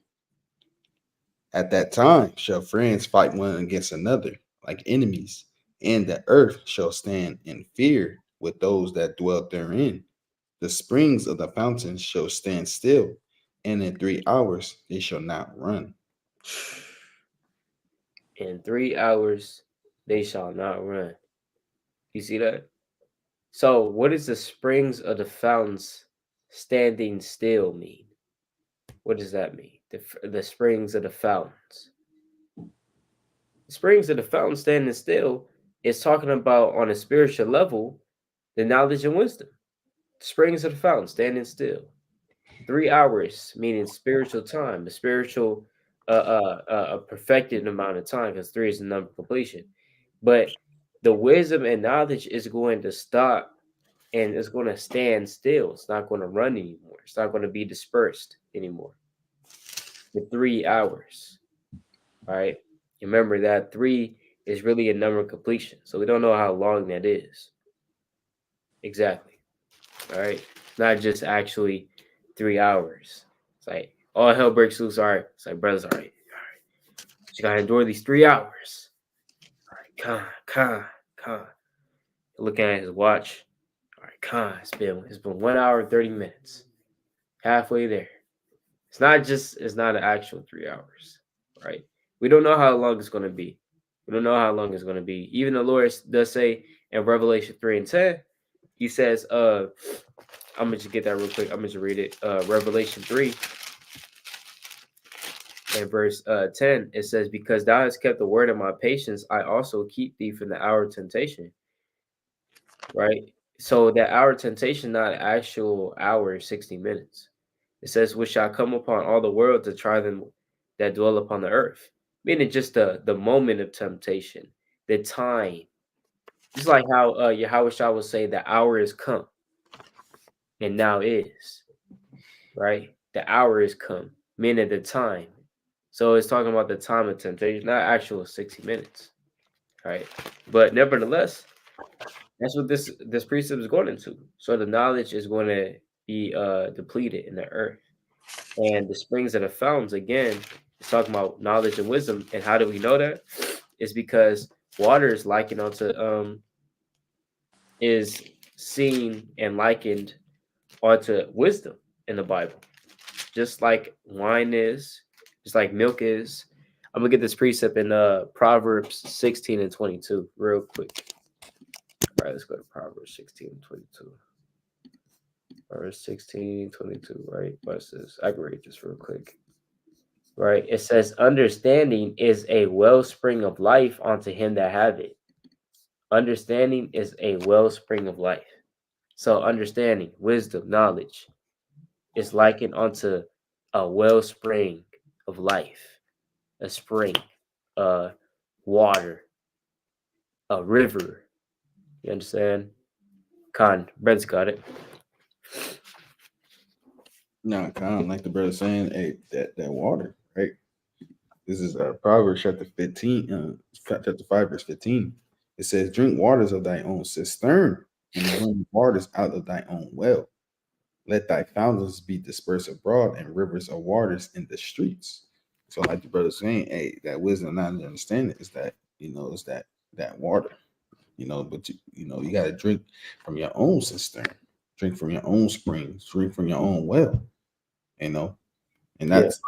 At that time shall friends fight one against another, like enemies, and the earth shall stand in fear with those that dwell therein. The springs of the fountains shall stand still, and in 3 hours they shall not run. In 3 hours, they shall not run. You see that? So, what does the springs of the fountains standing still mean? What does that mean? The springs of the fountains. The springs of the fountain standing still is talking about on a spiritual level the knowledge and wisdom. The springs of the fountain standing still. 3 hours meaning spiritual time, a spiritual, a perfected amount of time because three is the number of completion. But the wisdom and knowledge is going to stop and it's going to stand still. It's not going to run anymore. It's not going to be dispersed anymore. The 3 hours, all right? Remember that three is really a number of completion. So we don't know how long that is exactly, all right? Not just actually 3 hours. It's like all hell breaks loose. All right. It's like, brothers, all right. You got to endure these 3 hours. All right. Con. Looking at his watch. All right. Con. It's been 1 hour, 30 minutes. Halfway there. It's not an actual 3 hours, right? We don't know how long it's going to be. We don't know how long it's going to be. Even the Lord does say in Revelation 3:10, he says, I'm gonna just get that real quick. I'm gonna just read it. Revelation 3 and verse 10, it says, because thou hast kept the word of my patience, I also keep thee from the hour of temptation. Right? So that hour of temptation, not actual hour, 60 minutes. It says, which shall come upon all the world to try them that dwell upon the earth. Meaning just the moment of temptation, the time. Just like how Yahweh Shah will say, the hour is come, and now is, right? The hour is come, meaning the time. So it's talking about the time of temptation, not actual 60 minutes, right? But nevertheless, that's what this precept is going into. So the knowledge is going to be depleted in the earth. And the springs of the fountains, again, it's talking about knowledge and wisdom. And how do we know that? It's because water is likened onto is seen and likened onto wisdom in the Bible. Just like wine is, just like milk is. I'm gonna get this precept in Proverbs 16 and 22 real quick. All right, let's go to Proverbs 16 and 22. Proverbs 16, 22, right? What's this? I can read this real quick. Right? It says, understanding is a wellspring of life unto him that have it. Understanding is a wellspring of life. So understanding, wisdom, knowledge is likened unto a wellspring of life, a spring, water, a river. You understand? Brent's got it. No, kind of like the brother saying, hey, that water, right? This is Proverbs chapter 15, chapter 5, verse 15. It says, drink waters of thy own cistern, and bring waters out of thy own well. Let thy fountains be dispersed abroad, and rivers of waters in the streets. So, like the brother saying, hey, that wisdom, not understanding is that, is that water, but you got to drink from your own cistern, drink from your own springs, drink from your own well, you know, and Yeah. that's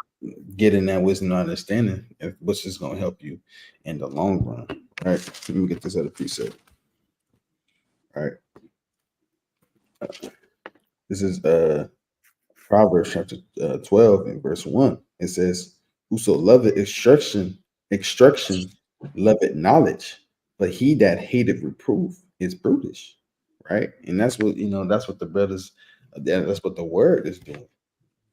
getting that wisdom and understanding, which is going to help you in the long run. All right, let me get this other precept. All right, this is Proverbs chapter 12 and verse 1. It says, whoso loveth instruction loveth knowledge, but he that hated reproof is brutish. Right, and that's what that's what the brothers, that's what the word is doing.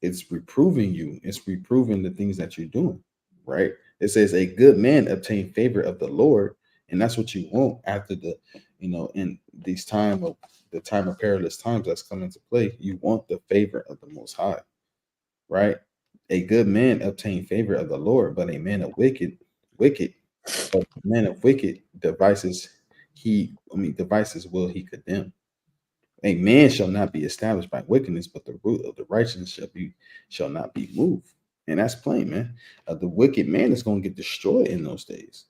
It's reproving you. It's reproving the things that you're doing, right? It says a good man obtain favor of the Lord, and that's what you want after in these the time of perilous times that's coming to play. You want the favor of the Most High, right? A good man obtain favor of the Lord, but a man of but a man of wicked devices will he condemn. A man shall not be established by wickedness, but the root of the righteousness shall not be moved. And that's plain, man. The wicked man is going to get destroyed in those days.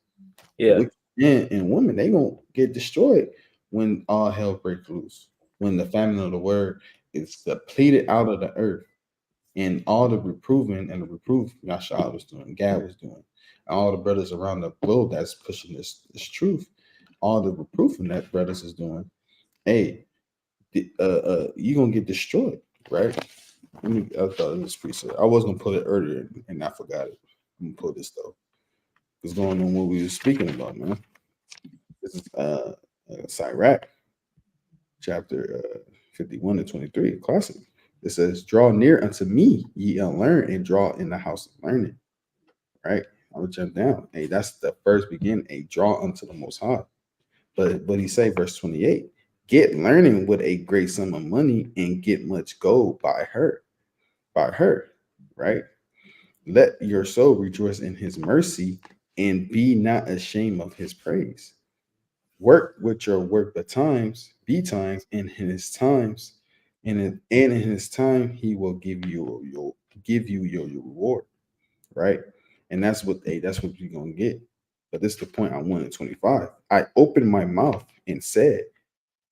The Yeah. wicked men and women, they going to get destroyed when all hell breaks loose, when the famine of the word is depleted out of the earth, and all the reproving and the reproof Yashua was doing, Gad was doing, and all the brothers around the globe that's pushing this truth, all the reproofing that brothers is doing. Hey, you're gonna get destroyed, right? I thought it was pretty. I was gonna put it earlier and I forgot it. I'm gonna put this though. What's going on? What we were speaking about, man? This is Sirach, chapter 51 to 23, classic. It says, "Draw near unto me, ye unlearned, and draw in the house of learning." Right? I would jump down. Hey, that's the first beginning. A draw unto the Most High. But he say, verse 28, get learning with a great sum of money and get much gold by her, right? Let your soul rejoice in his mercy and be not ashamed of his praise. Work with your work be times, and in his times, and in his time, he will give you your reward, right? And that's what you're gonna get. But this is the point I wanted 25. I opened my mouth and said,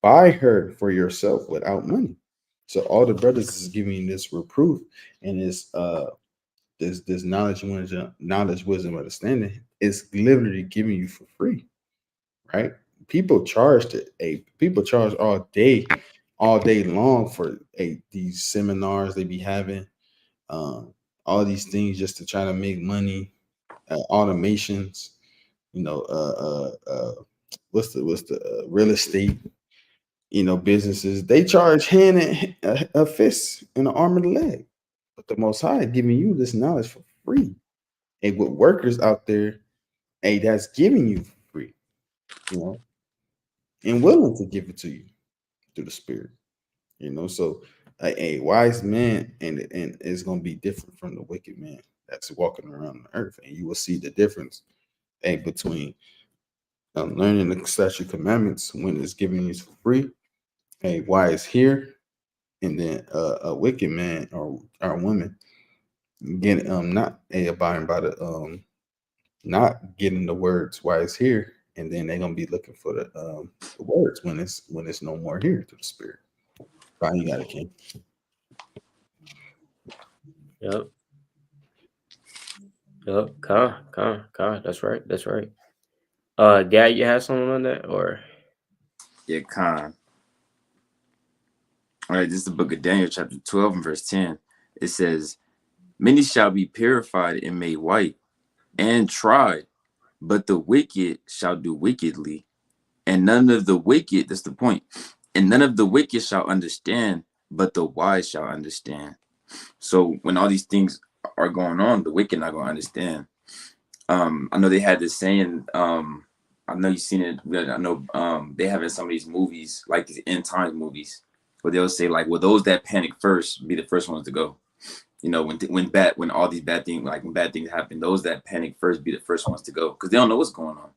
buy her for yourself without money. So all the brothers is giving this reproof and this this knowledge, wisdom, understanding is literally giving you for free, right? People charged it. People charge all day long for these seminars they be having, um, all these things just to try to make money, automations, you know, what's the real estate, businesses. They charge hand and a fist and an arm and a leg, but the Most High giving you this knowledge for free, and with workers out there, hey, that's giving you for free, you know, and willing to give it to you through the Spirit, So a wise man and is going to be different from the wicked man that's walking around the earth, and you will see the difference, between learning the statute commandments when it's giving you for free, wise here, and then a wicked man or woman getting not abiding by the not getting the words wise here, and then they're gonna be looking for the words when it's no more here through the Spirit. Fine, you got it, King. Yep. Yep. Con. That's right. That's right. Dad, you have something on that, or Yeah, Khan. All right, this is the book of Daniel, chapter 12 and verse 10. It says, "Many shall be purified and made white and tried, but the wicked shall do wickedly. And none of the wicked," that's the point, "and none of the wicked shall understand, but the wise shall understand." So when all these things are going on, the wicked not going to understand. I know they had this saying, I know you've seen it. I know they have in some of these movies, like these end times movies, where they'll say like, "Well, those that panic first be the first ones to go." When all these bad things, like when bad things happen, those that panic first be the first ones to go because they don't know what's going on.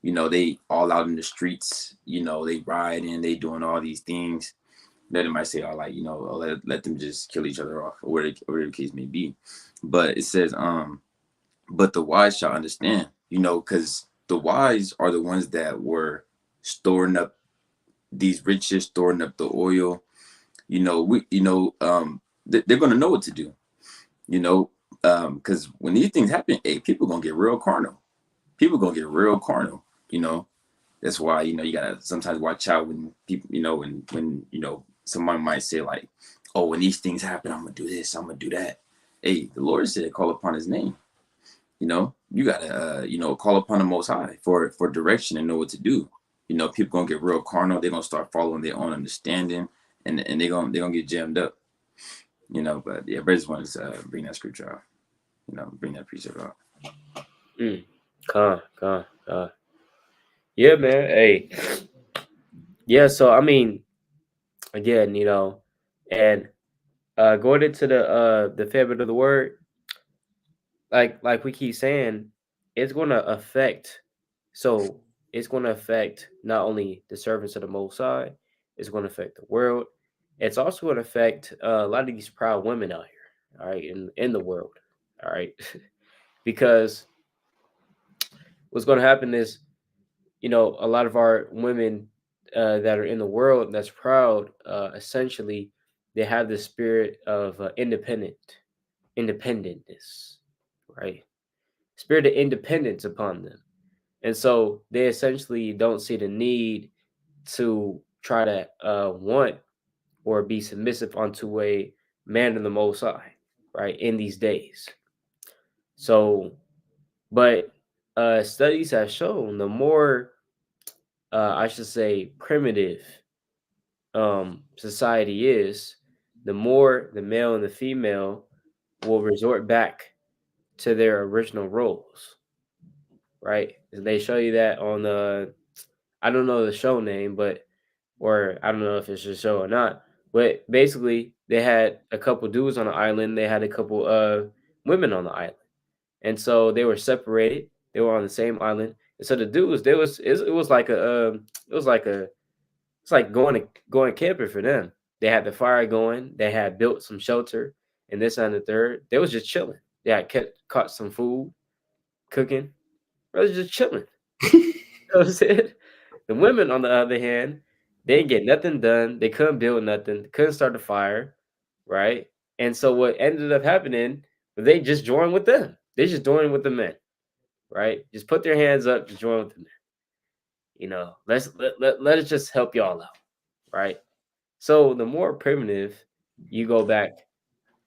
They all out in the streets. They rioting, they doing all these things. Then they might say, "Oh, like let them just kill each other off," or whatever the case may be. But it says, "But the wise shall understand," because the wise are the ones that were storing up these riches, storing up the oil. They're going to know what to do. Because when these things happen, people gonna get real carnal. People gonna get real carnal. That's why you gotta sometimes watch out when people, when someone might say like, "Oh, when these things happen, I'm gonna do this, I'm gonna do that." Hey, the Lord said, "Call upon His name." You gotta call upon the Most High for direction and know what to do. People gonna get real carnal. They're gonna start following their own understanding, and they're gonna get jammed up. But yeah, I just wanted to bring that scripture out. Bring that precept out. con. Yeah, man. Hey. Yeah. So I mean, again, and going into the favorite of the word, like we keep saying, it's going to affect. So it's going to affect not only the servants of the Most High, it's going to affect the world. It's also going to affect a lot of these proud women out here, all right, in the world, all right, because what's going to happen is, a lot of our women that are in the world that's proud, essentially, they have the spirit of independentness, right? Spirit of independence upon them. And so they essentially don't see the need to try to want or be submissive unto a man of the Most High, right, in these days. So, but studies have shown the more, I should say, primitive society is, the more the male and the female will resort back to their original roles, right? And they show you that on the, I don't know the show name, but, or I don't know if it's a show or not, but basically they had a couple dudes on the island, they had a couple women on the island, and so they were separated. They were on the same island, and so the dudes, it was like it's like going camping for them. They had the fire going. They had built some shelter, and this and the third. They was just chilling. They had caught some food, cooking. They was just chilling. That was it. The women, on the other hand, they didn't get nothing done. They couldn't build nothing. Couldn't start a fire, right? And so what ended up happening They just join with them. They just join with the men, right? Just put their hands up, just join with the men. Let us just help y'all out, right? So the more primitive you go back,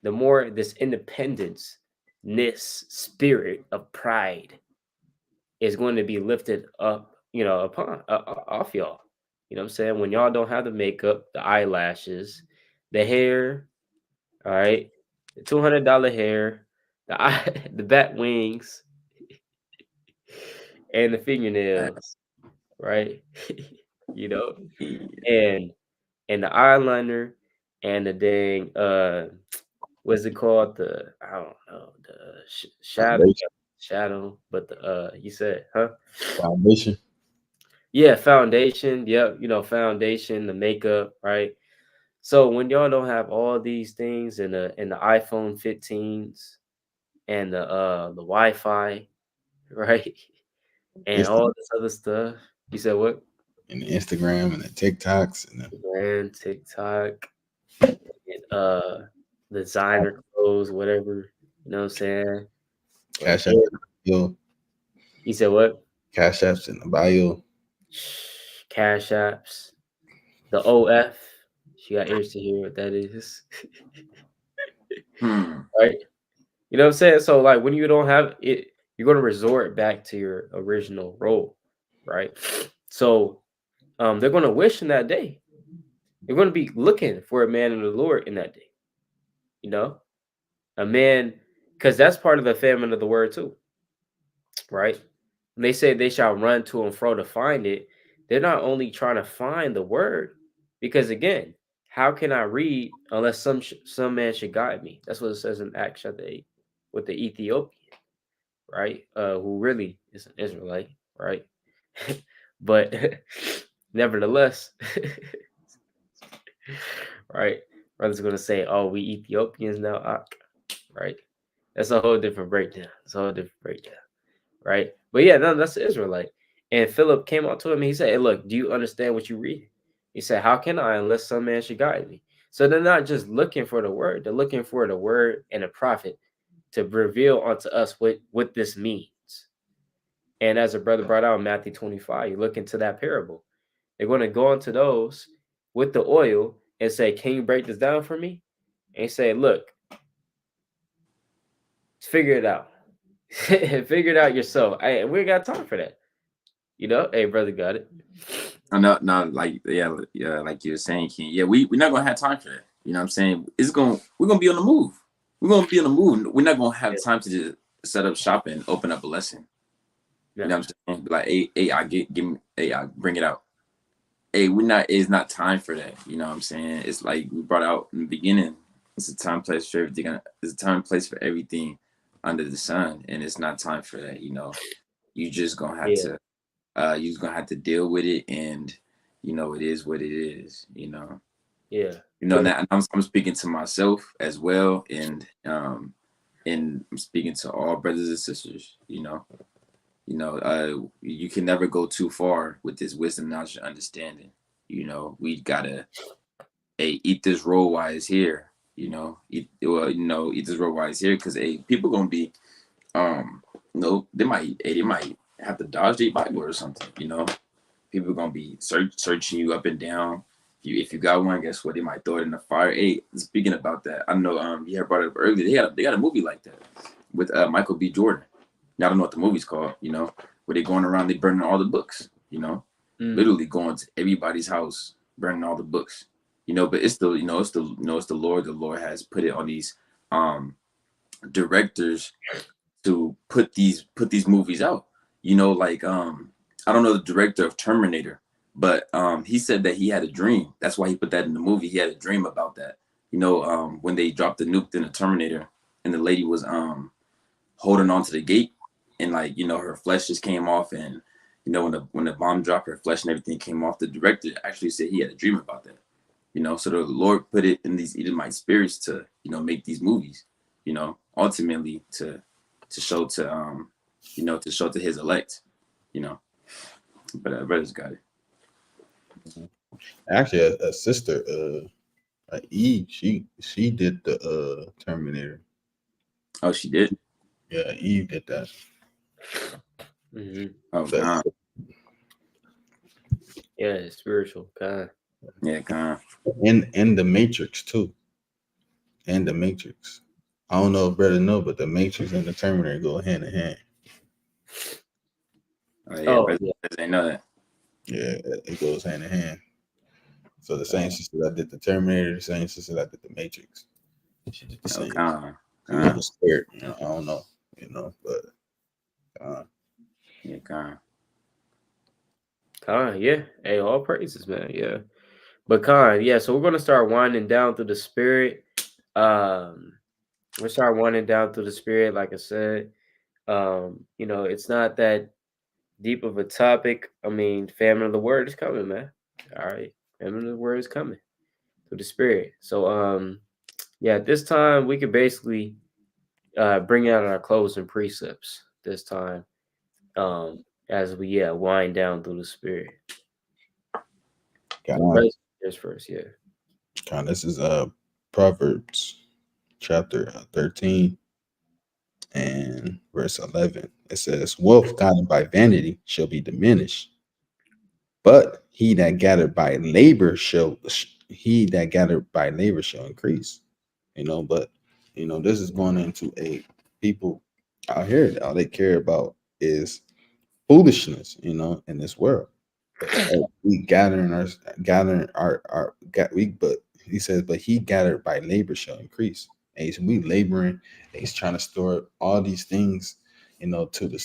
the more this independence, this spirit of pride is going to be lifted up, upon off y'all. You know what I'm saying? When y'all don't have the makeup, the eyelashes, the hair, all right, the $200 hair, the bat wings, and the fingernails, right? you know, and the eyeliner and the dang what's it called? The I don't know, the Foundation. shadow, but the you said, huh? Foundation. Yeah, foundation. Yep, foundation, the makeup, right? So when y'all don't have all these things in the iPhone 15s and the Wi-Fi, right? And all this other stuff. You said what? And the Instagram and the TikToks and the Instagram, TikTok, and designer clothes, whatever. You know what I'm saying? Or Cash Apps hair. in the bio. You said what? Cash Apps in the bio. Cash apps. The OF. She got ears to hear what that is. Right? You know what I'm saying? So like when you don't have it, you're gonna resort back to your original role, right? So they're gonna wish in that day. They're gonna be looking for a man of the Lord in that day. You know, a man, because that's part of the famine of the word too, right? When they say they shall run to and fro to find it, they're not only trying to find the word, because again, how can I read unless some man should guide me? That's what it says in Acts chapter 8 with the Ethiopian, right? Who really is an Israelite, right? But nevertheless, right? Brother's gonna say, "Oh, we Ethiopians now," right? That's a whole different breakdown. It's a whole different breakdown, right? But yeah, no, that's the Israelite. And Philip came out to him and he said, "Hey, look, do you understand what you read?" He said, "How can I unless some man should guide me?" So they're not just looking for the word; they're looking for the word and a prophet to reveal unto us what this means. And as a brother brought out in Matthew 25, you look into that parable. They're going to go into those with the oil and say, "Can you break this down for me?" And he say, "Look, figure it out. Figure it out yourself. We ain't got time for that." Hey, brother, got it. No, no, like yeah, like you were saying, King. Yeah, we're not gonna have time for that. You know what I'm saying? We're gonna be on the move. We're gonna be on the move. We're not gonna have time to just set up shop and open up a lesson. Yeah. You know what I'm saying? Like, hey, I give me, hey, I bring it out. Hey, it's not time for that. You know what I'm saying? It's like we brought out in the beginning. It's a time, place for everything. It's a time, place for everything under the sun, and it's not time for that. You just gonna have Yeah. to, you're just gonna have to deal with it, and it is what it is. Yeah. Now I'm speaking to myself as well, and I'm speaking to all brothers and sisters. You can never go too far with this wisdom, knowledge, and understanding. We gotta eat this roll while it's here. Eat this roll while it's here, because people gonna be they might have to dodge their Bible or something. People gonna be searching you up and down. If you got one, guess what? They might throw it in the fire. Hey, speaking about that, I know you had brought it up earlier. They got a movie like that with Michael B. Jordan. Now, I don't know what the movie's called. Where they going around, they burning all the books. Literally going to everybody's house, burning all the books. But it's the Lord. The Lord has put it on these directors to put these movies out. Like I don't know the director of Terminator, but he said that he had a dream. That's why he put that in the movie. He had a dream about that. When they dropped the nuke in the Terminator, and the lady was holding on to the gate, and her flesh just came off, and when the bomb dropped, her flesh and everything came off. The director actually said he had a dream about that. So the Lord put it in these Edomite spirits to make these movies. Ultimately to show to his elect. But brothers got it. Actually, a sister, Eve, she did the Terminator. Oh, she did. Yeah, Eve did that. Mm-hmm. Oh, That's God. Yeah, it's spiritual. God. Yeah, God. in the Matrix too. In the Matrix. I don't know if brother know, but the Matrix and the Terminator go hand in hand. Oh, yeah, Oh but yeah. they know that. Yeah, it goes hand in hand. So the same sister that did the Terminator, the same sister that did the Matrix. She did the Oh, same. God. She was God. the spirit. I don't know, but Yeah, God. Khan, yeah. Hey, all praises, man. Yeah. But Khan, yeah, so we're gonna start winding down through the spirit. Um, we'll start winding down through the spirit, like I said. It's not that deep of a topic. I mean, famine of the word is coming, man. All right. Famine of the word is coming through the spirit. So yeah, at this time we could basically bring out our closing precepts this time. As we wind down through the spirit. So God, praise just first, yeah. God, this is Proverbs chapter 13 and verse 11. It says, "Wealth gotten by vanity shall be diminished, but he that gathered by labor shall increase." But this is going into a people out here that all they care about is foolishness, in this world. But we gathering our got we but he says, but he gathered by labor shall increase. And we laboring, and he's trying to store up all these things, to the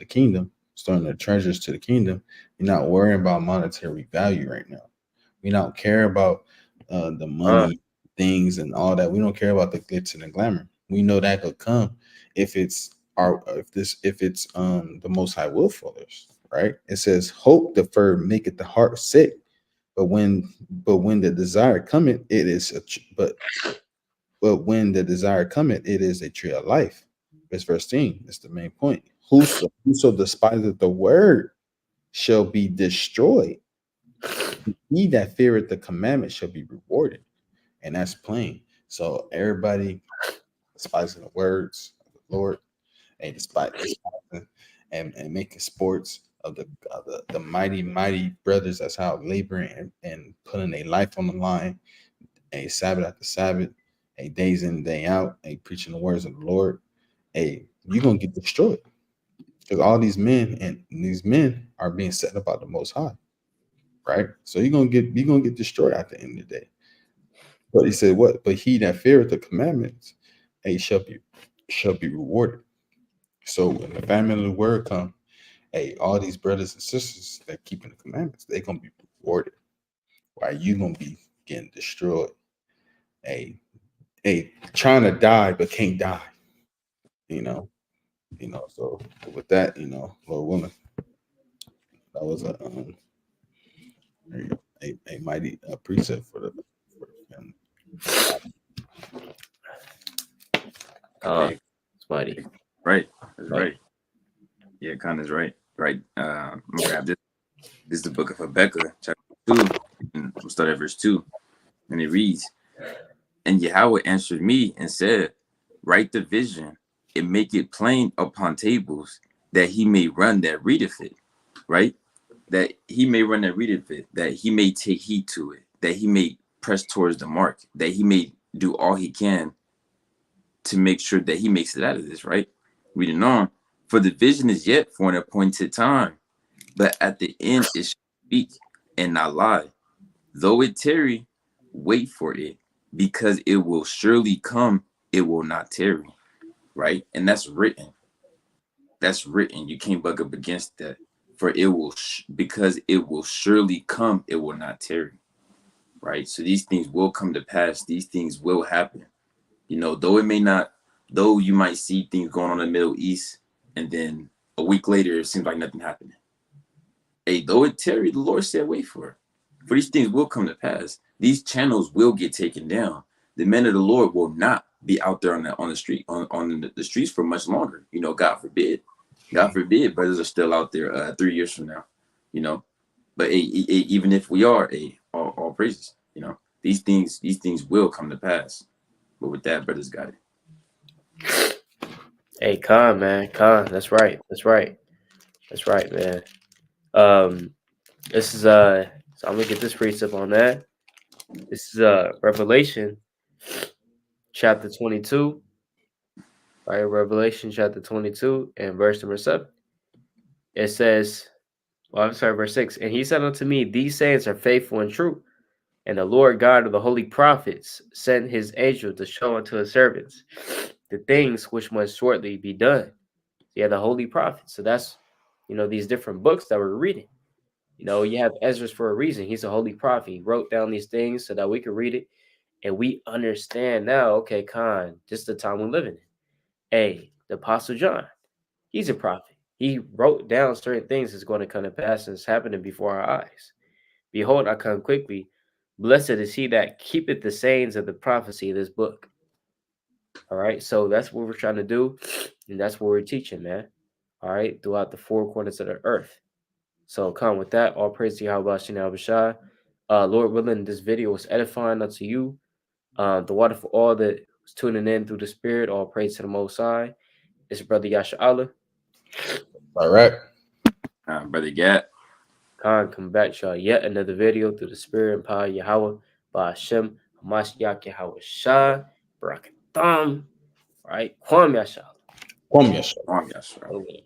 kingdom, storing the treasures to the kingdom. You're not worrying about monetary value right now. We don't care about the Uh, money, things, and all that. We don't care about the glitz and the glamour. We know that could come if it's the Most High will for us, right? It says, "Hope deferred maketh the heart sick, but when the desire cometh, it is but when the desire cometh, it is a tree of life." It's verse 10. It's the main point. Whoso despiseth the word shall be destroyed. He that feareth the commandment shall be rewarded. And that's plain. So everybody despising the words of the Lord, and despising and making sports of the mighty brothers that's out laboring and putting their life on the line, a Sabbath after Sabbath, a days in, day out, a preaching the words of the Lord, you're gonna get destroyed. Because all these men are being set about the most high, right? So you're gonna get destroyed at the end of the day. But he said, "What? But he that feareth the commandments, shall be rewarded." So when the famine of the word come, all these brothers and sisters that keeping the commandments, they're gonna be rewarded. While you gonna be getting destroyed. Hey, trying to die but can't die. You know, So with that, Lord willing, that was there you go, a mighty precept for the family. uh, Yeah, it's mighty. right. That's Right. right. Yeah, Con is right. Right. I'm gonna grab this. This is the book of Habakkuk, chapter 2, and we'll start at verse 2. And it reads, "And Yahweh answered me and said, Write the vision and make it plain upon tables, that he may run that readeth it." Right? That he may run that readeth it, that he may take heed to it, that he may press towards the mark, that he may do all he can to make sure that he makes it out of this, right? Reading on, "For the vision is yet for an appointed time, but at the end it shall speak and not lie. Though it tarry, wait for it, because it will surely come, it will not tarry." Right? And that's written. That's written. You can't bug up against that. For it will, because it will surely come, it will not tarry. Right? So these things will come to pass. These things will happen. Though it may not, though you might see things going on in the Middle East, and then a week later it seems like nothing happening. Hey, though it tarry, the Lord said, wait for it. For these things will come to pass. These channels will get taken down. The men of the Lord will not be out there on the street on the streets for much longer. God forbid. God forbid, brothers are still out there 3 years from now. You know, but even if we are, all praises. These things will come to pass. But with that, brothers got it. Hey, Khan, man, Khan. That's right. That's right. That's right, man. This is So I'm gonna get this precept on that. This is Revelation chapter 22. Right, Revelation chapter 22 and verse number 7. It says, well, I'm sorry, verse 6. And he said unto me, these sayings are faithful and true. And the Lord God of the holy prophets sent his angel to show unto his servants the things which must shortly be done. Yeah, the holy prophets. So that's, these different books that we're reading. You have Ezra for a reason. He's a holy prophet. He wrote down these things so that we can read it. And we understand now, okay, Khan, this is the time we're living in. Hey, the Apostle John, he's a prophet. He wrote down certain things that's going to come to pass and it's happening before our eyes. Behold, I come quickly. Blessed is he that keepeth the sayings of the prophecy of this book. All right. So that's what we're trying to do. And that's what we're teaching, man. All right. Throughout the four corners of the earth. So come with that. All praise to Yahweh Shina Abishai. Lord willing, this video was edifying unto you. The water for all that was tuning in through the spirit. All praise to the Most High. It's brother Yasha Allah. All right. Brother Gat. Khan, come back to y'all yet another video through the spirit and power of Yahweh by Hashem Hamashiach Yahweh Shah Barakatam. Right? Kwam Yasha. Kwam Yasha. Oh, yes, right. Okay.